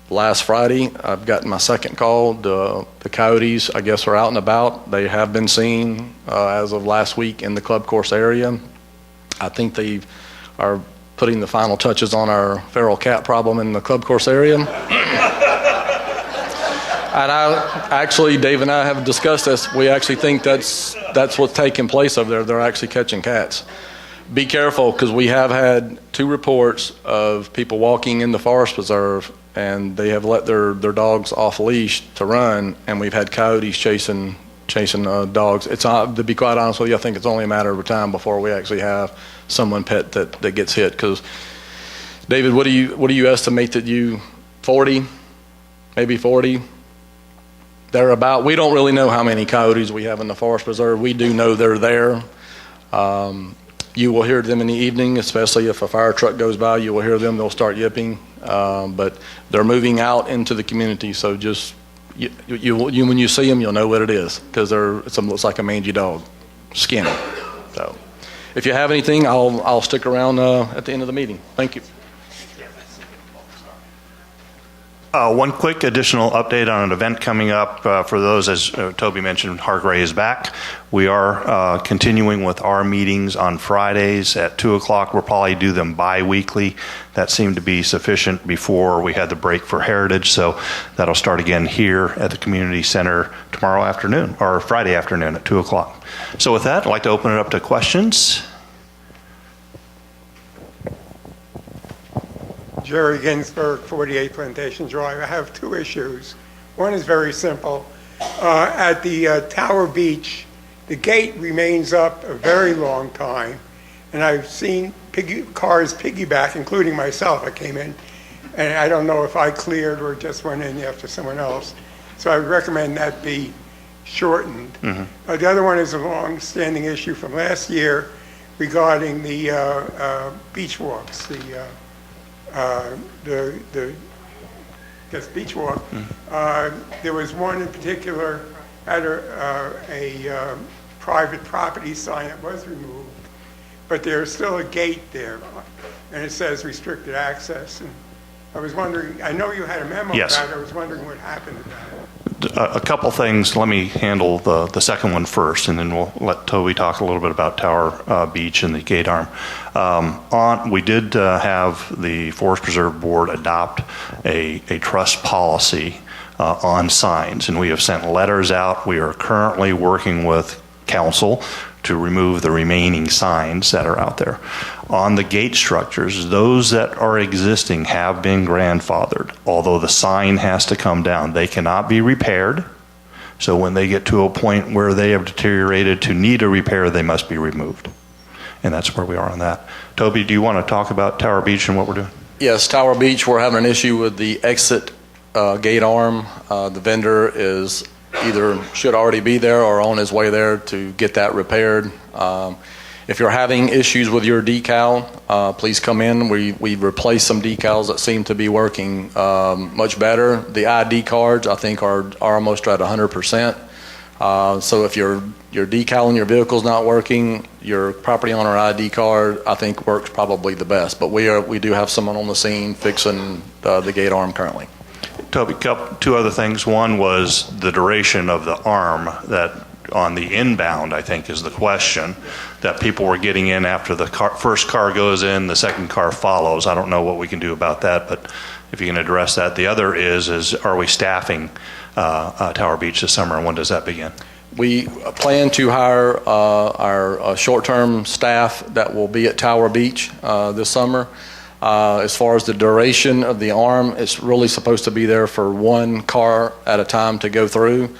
last Friday, I've gotten my second call. The coyotes, I guess, are out and about. They have been seen as of last week in the club course area. I think they are putting the final touches on our feral cat problem in the club course area. And Dave and I have discussed this. We actually think that's what's taking place over there. They're actually catching cats. Be careful, because we have had 2 reports of people walking in the forest preserve, and they have let their dogs off leash to run, and we've had coyotes chasing dogs. It's to be quite honest with you, I think it's only a matter of time before we actually have someone pet that gets hit. Because David, what do you estimate that 40, maybe 40? They're about. We don't really know how many coyotes we have in the forest preserve. We do know they're there. You will hear them in the evening, especially if a fire truck goes by. You will hear them. They'll start yipping. But they're moving out into the community. So just when you see them, you'll know what it is, because it looks like a mangy dog, skinny. So if you have anything, I'll stick around at the end of the meeting. Thank you. One quick additional update on an event coming up. For those, as Toby mentioned, Hargray is back. We are continuing with our meetings on Fridays at 2 o'clock. We'll probably do them bi-weekly. That seemed to be sufficient before we had the break for Heritage, so that'll start again here at the Community Center tomorrow afternoon, or Friday afternoon at 2 o'clock. So with that, I'd like to open it up to questions. Jerry Ginsburg, 48 Plantation Drive. I have 2 issues. One is very simple. At the Tower Beach, the gate remains up a very long time, and I've seen cars piggyback, including myself. I came in, and I don't know if I cleared or just went in after someone else. So I would recommend that be shortened. Mm-hmm. The other one is a long-standing issue from last year regarding the beach walks, the beach walk. There was one in particular at a private property sign that was removed, but there's still a gate there, and it says restricted access. And I was wondering, I know you had a memo Yes. about it. I was wondering what happened to that. A couple things. Let me handle the second one first, and then we'll let Toby talk a little bit about Tower Beach and the gate arm. We did have the Forest Preserve Board adopt a trust policy on signs, and we have sent letters out. We are currently working with council to remove the remaining signs that are out there. On the gate structures, those that are existing have been grandfathered, although the sign has to come down. They cannot be repaired, so when they get to a point where they have deteriorated to need a repair, they must be removed. And that's where we are on that. Toby, do you want to talk about Tower Beach and what we're doing? Yes, Tower Beach, we're having an issue with the exit gate arm. The vendor should already be there or on his way there to get that repaired. If you're having issues with your decal, please come in. We've replaced some decals that seem to be working much better. The ID cards, I think, are almost at 100%. So if your decal in your vehicle is not working, your property owner ID card, I think, works probably the best. But we do have someone on the scene fixing the gate arm currently. Toby, 2 other things. One was the duration of the arm that on the inbound, I think, is the question, that people were getting in after the first car goes in, the second car follows. I don't know what we can do about that, but if you can address that. The other is are we staffing Tower Beach this summer, and when does that begin? We plan to hire our short-term staff that will be at Tower Beach this summer. As far as the duration of the arm, it's really supposed to be there for 1 car at a time to go through.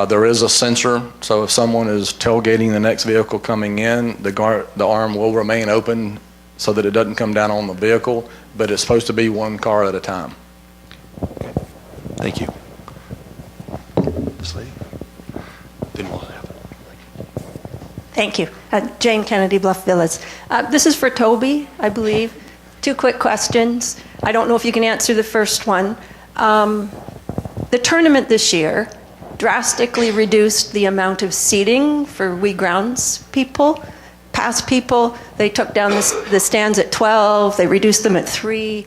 There is a sensor, so if someone is tailgating the next vehicle coming in, the arm will remain open so that it doesn't come down on the vehicle, but it's supposed to be 1 car at a time. Okay. Thank you. This lady? Then we'll have it. Thank you. Jane Kennedy, Bluff Villas. This is for Toby, I believe. 2 quick questions. I don't know if you can answer the first one. The tournament this year drastically reduced the amount of seating for We Grounds people. Past people, they took down the stands at 12, they reduced them at 3.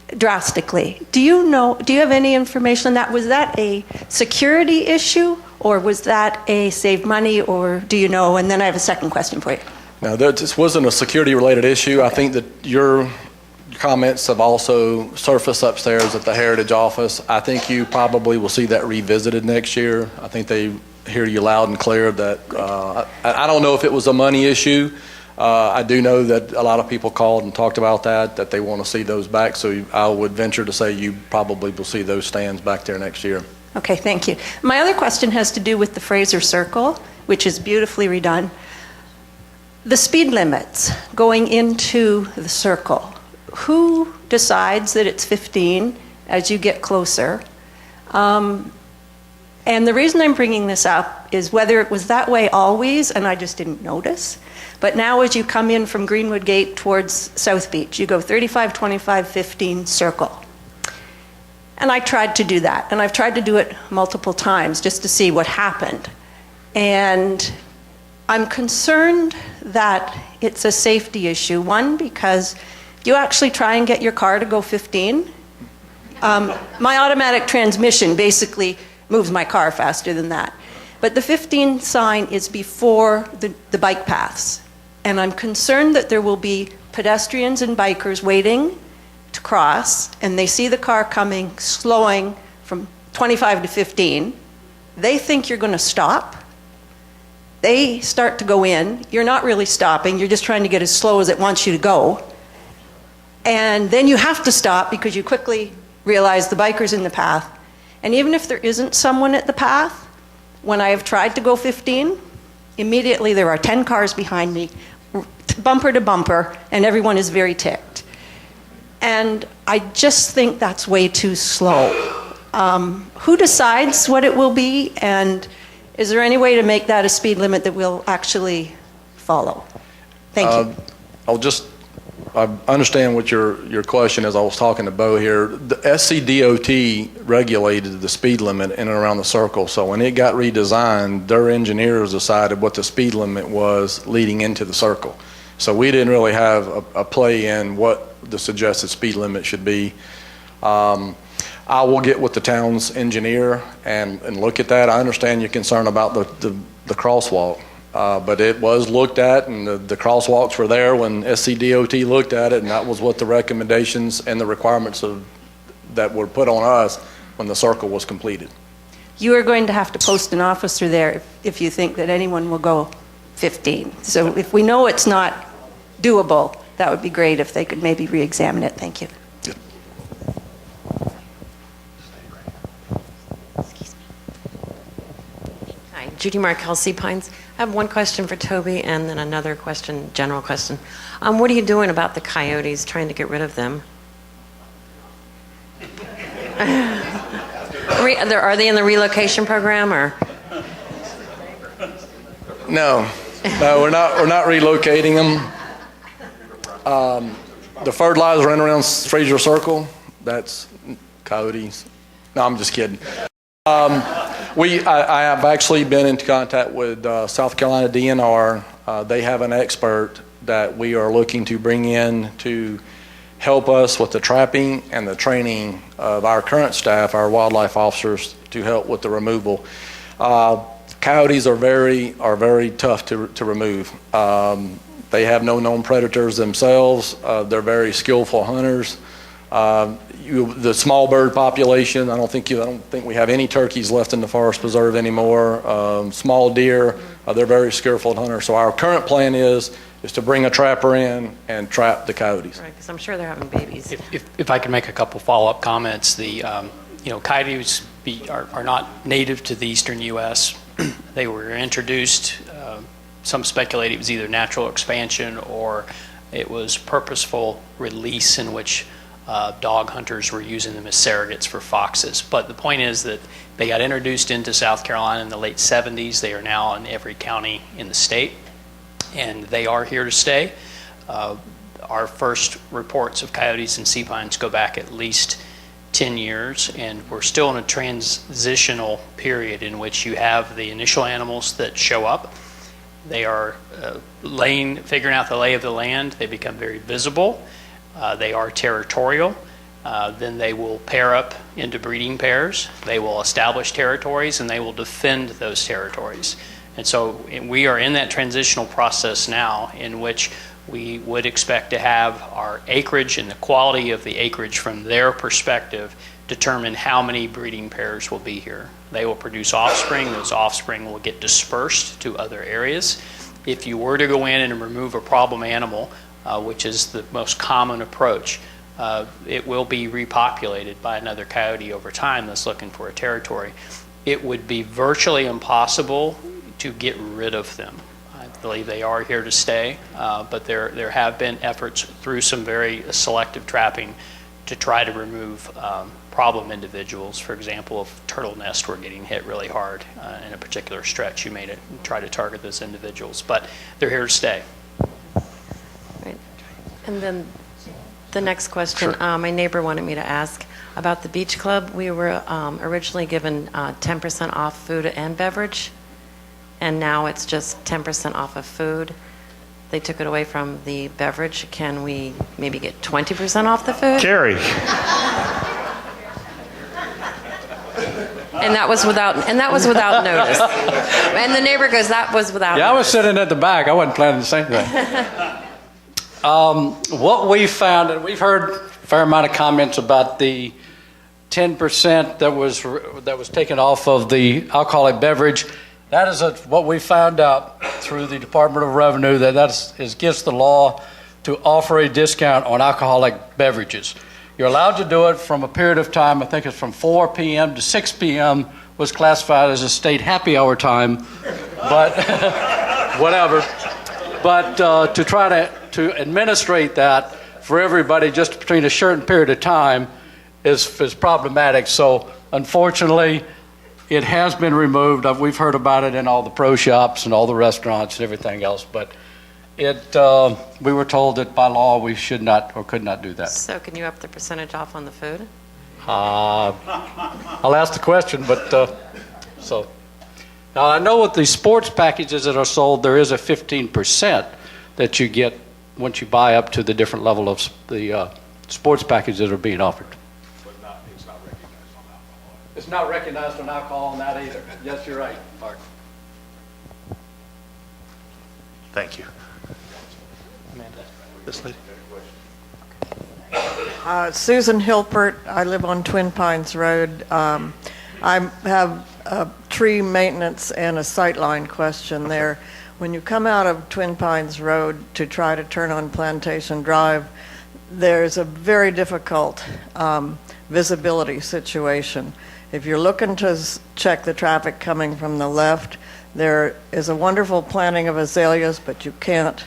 drastically. Do you have any information on that? Was that a security issue, or was that a save money, or do you know? And then I have a second question for you. Now, this wasn't a security-related issue. I think that your comments have also surfaced upstairs at the Heritage office. I think you probably will see that revisited next year. I think they hear you loud and clear that I don't know if it was a money issue. I do know that a lot of people called and talked about that they want to see those back. So I would venture to say you probably will see those stands back there next year. Okay, thank you. My other question has to do with the Fraser Circle, which is beautifully redone. The speed limits going into the circle, who decides that it's 15 as you get closer? And the reason I'm bringing this up is whether it was that way always and I just didn't notice, but now as you come in from Greenwood Gate towards South Beach, you go 35, 25, 15, circle. And I tried to do that, and I've tried to do it multiple times just to see what happened. And I'm concerned that it's a safety issue. One, because you actually try and get your car to go 15. My automatic transmission basically moves my car faster than that. But the 15 sign is before the bike paths. And I'm concerned that there will be pedestrians and bikers waiting to cross, and they see the car coming, slowing from 25 to 15. They think you're going to stop. They start to go in. You're not really stopping. You're just trying to get as slow as it wants you to go. And then you have to stop because you quickly realize the biker's in the path. And even if there isn't someone at the path, when I have tried to go 15, immediately there are 10 cars behind me, bumper to bumper, and everyone is very ticked. And I just think that's way too slow. Who decides what it will be, and is there any way to make that a speed limit that we'll actually follow? Thank you. I understand what your question is. I was talking to Bo here. The SCDOT regulated the speed limit in and around the circle. So when it got redesigned, their engineers decided what the speed limit was leading into the circle. So we didn't really have a play in what the suggested speed limit should be. I will get with the town's engineer and look at that. I understand your concern about the crosswalk. But it was looked at, and the crosswalks were there when SCDOT looked at it, and that was what the recommendations and the requirements that were put on us when the circle was completed. You are going to have to post an officer there if you think that anyone will go 15. So if we know it's not doable, that would be great if they could maybe re-examine it. Thank you. Hi, Judy Markell, Sea Pines. I have one question for Toby and then another question, general question. What are you doing about the coyotes, trying to get rid of them? Are they in the relocation program, or? No, we're not relocating them. The fertilizer in around Fraser Circle, that's coyotes. No, I'm just kidding. I have actually been in contact with South Carolina DNR. They have an expert that we are looking to bring in to help us with the trapping and the training of our current staff, our wildlife officers, to help with the removal. Coyotes are very tough to remove. They have no known predators themselves. They're very skillful hunters. The small bird population, I don't think we have any turkeys left in the forest preserve anymore. Small deer, they're very skillful hunters. So our current plan is to bring a trapper in and trap the coyotes. Right, because I'm sure they're having babies. If I can make a couple follow-up comments, the coyotes are not native to the eastern U.S. They were introduced. Some speculate it was either natural expansion or it was purposeful release in which dog hunters were using them as surrogates for foxes. But the point is that they got introduced into South Carolina in the late 70s. They are now in every county in the state, and they are here to stay. Our first reports of coyotes and sea pines go back at least 10 years, and we're still in a transitional period in which you have the initial animals that show up. They are figuring out the lay of the land. They become very visible. They are territorial. Then they will pair up into breeding pairs. They will establish territories, and they will defend those territories. And so we are in that transitional process now in which we would expect to have our acreage and the quality of the acreage from their perspective determine how many breeding pairs will be here. They will produce offspring. Those offspring will get dispersed to other areas. If you were to go in and remove a problem animal, which is the most common approach, it will be repopulated by another coyote over time that's looking for a territory. It would be virtually impossible to get rid of them. I believe they are here to stay, but there have been efforts through some very selective trapping to try to remove problem individuals. For example, if turtle nests were getting hit really hard in a particular stretch, you may try to target those individuals, but they're here to stay. Right. And then the next question, Sure. My neighbor wanted me to ask about the beach club. We were originally given 10% off food and beverage, and now it's just 10% off of food. They took it away from the beverage. Can we maybe get 20% off the food? Carrie. And that was without notice. And the neighbor goes, that was without Yeah, I was notice. sitting at the back. I wasn't planning the same thing. What we found, and we've heard a fair amount of comments about the 10% that was taken off of the alcoholic beverage. That is what we found out through the Department of Revenue, that is against the law to offer a discount on alcoholic beverages. You're allowed to do it from a period of time, I think it's from 4 p.m. to 6 p.m. was classified as a state happy hour time, but whatever. But to try to administrate that for everybody just between a certain period of time is problematic. So unfortunately, it has been removed. We've heard about it in all the pro shops and all the restaurants and everything else, but we were told that by law we should not or could not do that. So can you up the percentage off on the food? I'll ask the question, but so. Now I know with the sports packages that are sold, there is a 15% that you get once you buy up to the different level of the sports packages that are being offered. It's not recognized on alcohol on that either. Yes, you're right, Mark. Thank you. Amanda. This lady. Susan Hilpert. I live on Twin Pines Road. I have a tree maintenance and a sightline question there. When you come out of Twin Pines Road to try to turn on Plantation Drive, there's a very difficult visibility situation. If you're looking to check the traffic coming from the left, there is a wonderful planting of azaleas, but you can't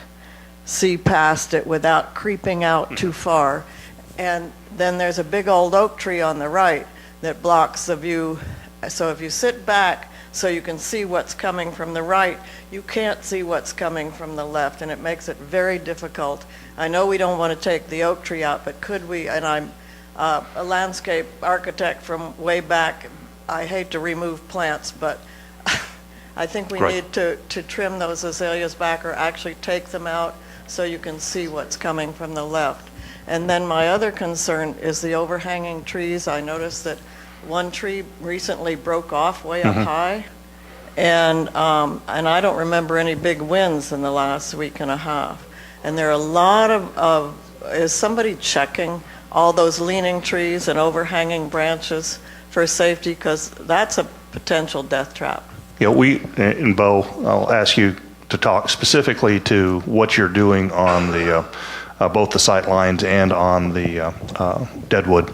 see past it without creeping out too far. And then there's a big old oak tree on the right that blocks the view. So if you sit back so you can see what's coming from the right, you can't see what's coming from the left, and it makes it very difficult. I know we don't want to take the oak tree out, but could we, and I'm a landscape architect from way back, I hate to remove plants, but I think we Right. need to trim those azaleas back or actually take them out so you can see what's coming from the left. And then my other concern is the overhanging trees. I noticed that one tree recently broke off way up high, and I don't remember any big winds in the last week and a half. And there are a lot of is somebody checking all those leaning trees and overhanging branches for safety? Because that's a potential death trap. Yeah, and Bo, I'll ask you to talk specifically to what you're doing on the both the sight lines and on the deadwood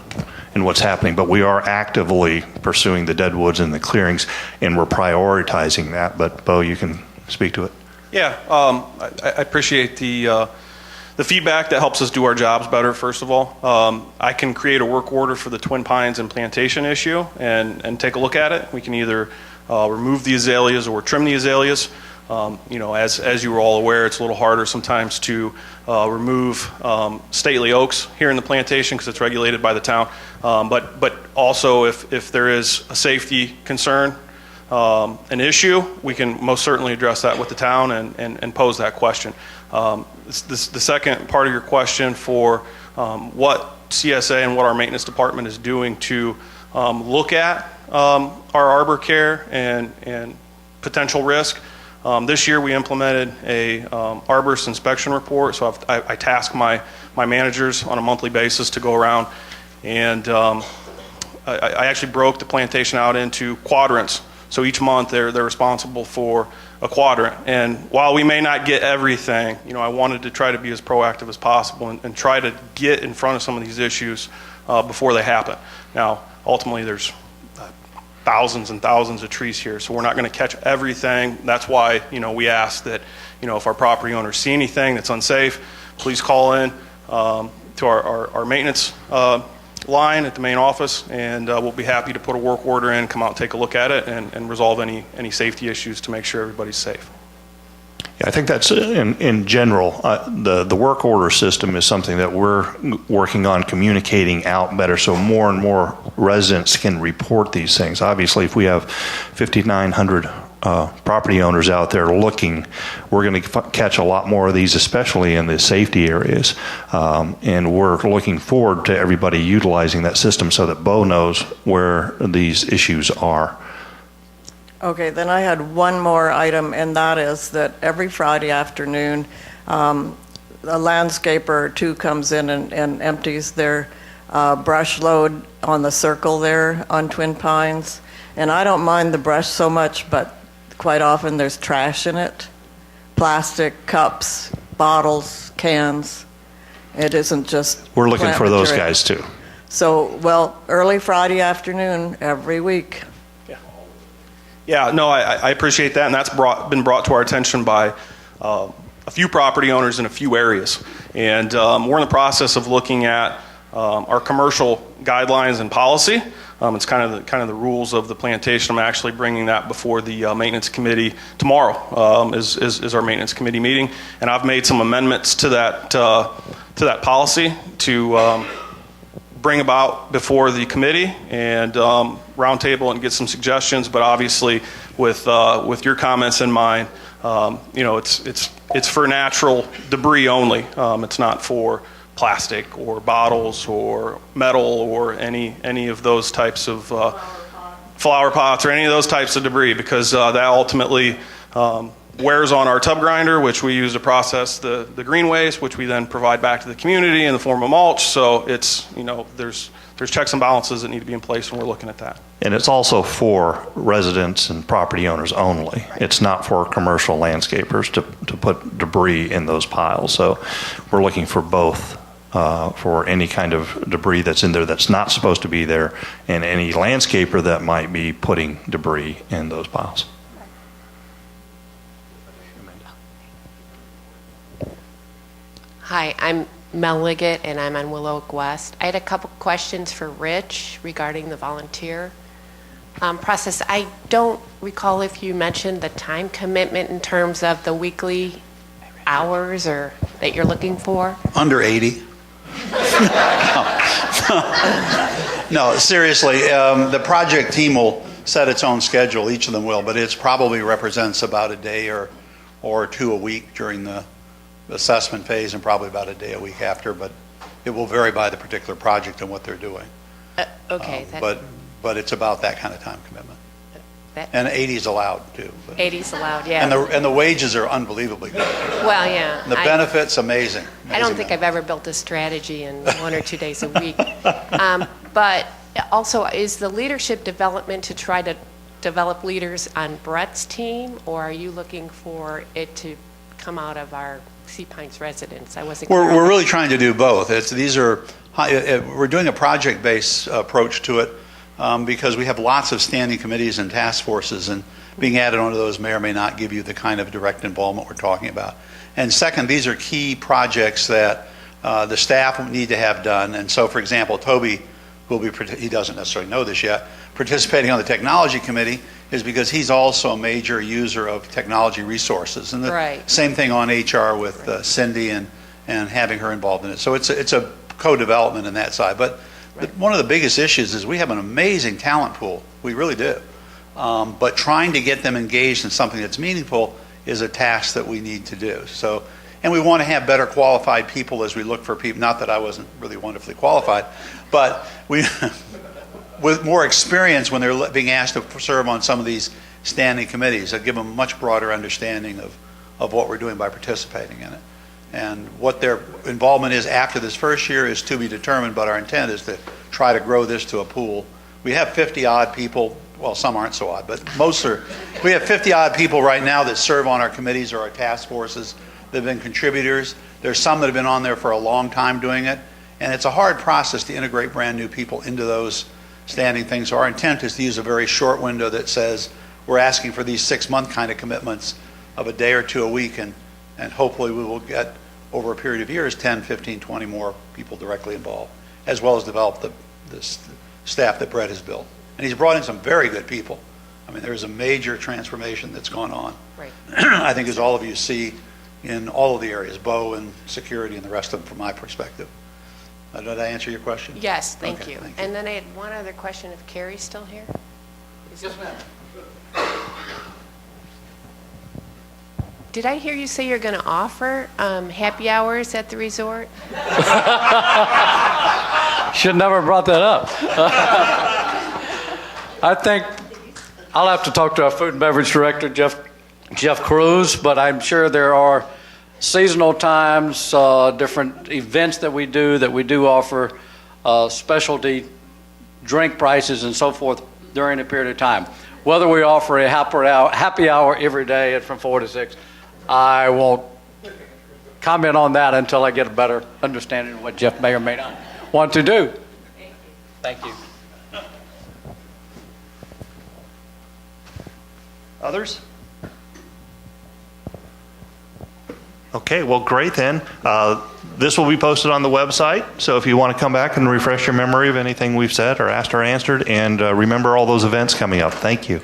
and what's happening. But we are actively pursuing the deadwoods and the clearings, and we're prioritizing that. But Bo, you can speak to it. Yeah, I appreciate the feedback. That helps us do our jobs better, first of all. I can create a work order for the Twin Pines and Plantation issue and take a look at it. We can either remove the azaleas or trim the azaleas. As you were all aware, it's a little harder sometimes to remove stately oaks here in the plantation because it's regulated by the town. But also if there is a safety concern, an issue, we can most certainly address that with the town and pose that question. The second part of your question for what CSA and what our maintenance department is doing to look at our arbor care and potential risk. This year we implemented a arborist inspection report, so I task my managers on a monthly basis to go around, and I actually broke the plantation out into quadrants. So each month they're responsible for a quadrant. And while we may not get everything, I wanted to try to be as proactive as possible and try to get in front of some of these issues before they happen. Now, ultimately, there's thousands and thousands of trees here, so we're not going to catch everything. That's why, we ask that, if our property owners see anything that's unsafe, please call in to our maintenance line at the main office, and we'll be happy to put a work order in, come out and take a look at it, and resolve any safety issues to make sure everybody's safe. Yeah, I think that's in general. The work order system is something that we're working on communicating out better, so more and more residents can report these things. Obviously, if we have 5,900 property owners out there looking, we're going to catch a lot more of these, especially in the safety areas. And we're looking forward to everybody utilizing that system so that Bo knows where these issues are. Okay, then I had one more item, and that is that every Friday afternoon, a landscaper or two comes in and empties their brush load on the circle there on Twin Pines. And I don't mind the brush so much, but quite often there's trash in it. Plastic, cups, bottles, cans. It isn't just We're looking plant for those material. guys too. So, early Friday afternoon every week. Yeah, no, I appreciate that, and that's been brought to our attention by a few property owners in a few areas. And we're in the process of looking at our commercial guidelines and policy. It's kind of the rules of the plantation. I'm actually bringing that before the maintenance committee tomorrow. Is our maintenance committee meeting, and I've made some amendments to that policy to bring about before the committee and roundtable and get some suggestions. But obviously, with your comments in mind, it's for natural debris only. It's not for plastic or bottles or metal or any of those types of flower pots or any of those types of debris, because that ultimately wears on our tub grinder, which we use to process the green waste, which we then provide back to the community in the form of mulch. So it's, there's checks and balances that need to be in place when we're looking at that. And it's also for residents and property owners only. It's not for commercial landscapers to put debris in those piles. So we're looking for both, for any kind of debris that's in there that's not supposed to be there, and any landscaper that might be putting debris in those piles. Hi, I'm Mel Liggett, and I'm on Willow Oak West. I had a couple questions for Rich regarding the volunteer process. I don't recall if you mentioned the time commitment in terms of the weekly hours or that you're looking for. Under 80. No, seriously, the project team will set its own schedule. Each of them will, but it probably represents about a day or two a week during the assessment phase, and probably about a day a week after, but it will vary by the particular project and what they're doing. Okay. But it's about that kind of time commitment. And 80 is allowed too. 80 is allowed, yeah. And the wages are unbelievably good. Well, yeah. And the benefits, amazing. I don't think I've ever built a strategy in 1 or 2 days a week. But also, is the leadership development to try to develop leaders on Brett's team, or are you looking for it to come out of our Sea Pines residents? I wasn't clear. We're really trying to do both. We're doing a project-based approach to it because we have lots of standing committees and task forces, and being added onto those may or may not give you the kind of direct involvement we're talking about. And second, these are key projects that the staff need to have done. And so, for example, Toby will be, he doesn't necessarily know this yet, participating on the technology committee is because he's also a major user of technology resources. And the same thing on HR with Cindy and having her involved in it. So it's a co-development in that side. But one of the biggest issues is we have an amazing talent pool. We really do. But trying to get them engaged in something that's meaningful is a task that we need to do. So And we want to have better qualified people as we look for people. Not that I wasn't really wonderfully qualified, but we, with more experience when they're being asked to serve on some of these standing committees, that give them a much broader understanding of what we're doing by participating in it. And what their involvement is after this first year is to be determined, but our intent is to try to grow this to a pool. We have 50-odd people, well, some aren't so odd, but most are. We have 50-odd people right now that serve on our committees or our task forces that have been contributors. There's some that have been on there for a long time doing it, and it's a hard process to integrate brand new people into those standing things. So our intent is to use a very short window that says we're asking for these 6-month kind of commitments of a day or two a week, and hopefully we will get, over a period of years, 10, 15, 20 more people directly involved, as well as develop the staff that Brett has built. And he's brought in some very good people. I mean, there's a major transformation that's gone on. Right. I think, as all of you see, in all of the areas, Bo and security and the rest of them, from my perspective. Did I answer your question? Yes, thank Okay, you. thank you. And then I had one other question, if Carrie's still here? Yes, ma'am. Did I hear you say you're going to offer happy hours at the resort? Should never have brought that up. I think I'll have to talk to our food and beverage director, Jeff Cruz, but I'm sure there are seasonal times, different events that we do offer specialty drink prices and so forth during a period of time. Whether we offer a happy hour every day from 4 to 6, I won't comment on that until I get a better understanding of what Jeff may or may not want to do. Thank you. Others? Okay, well, great then. This will be posted on the website, so if you want to come back and refresh your memory of anything we've said or asked or answered, and remember all those events coming up. Thank you.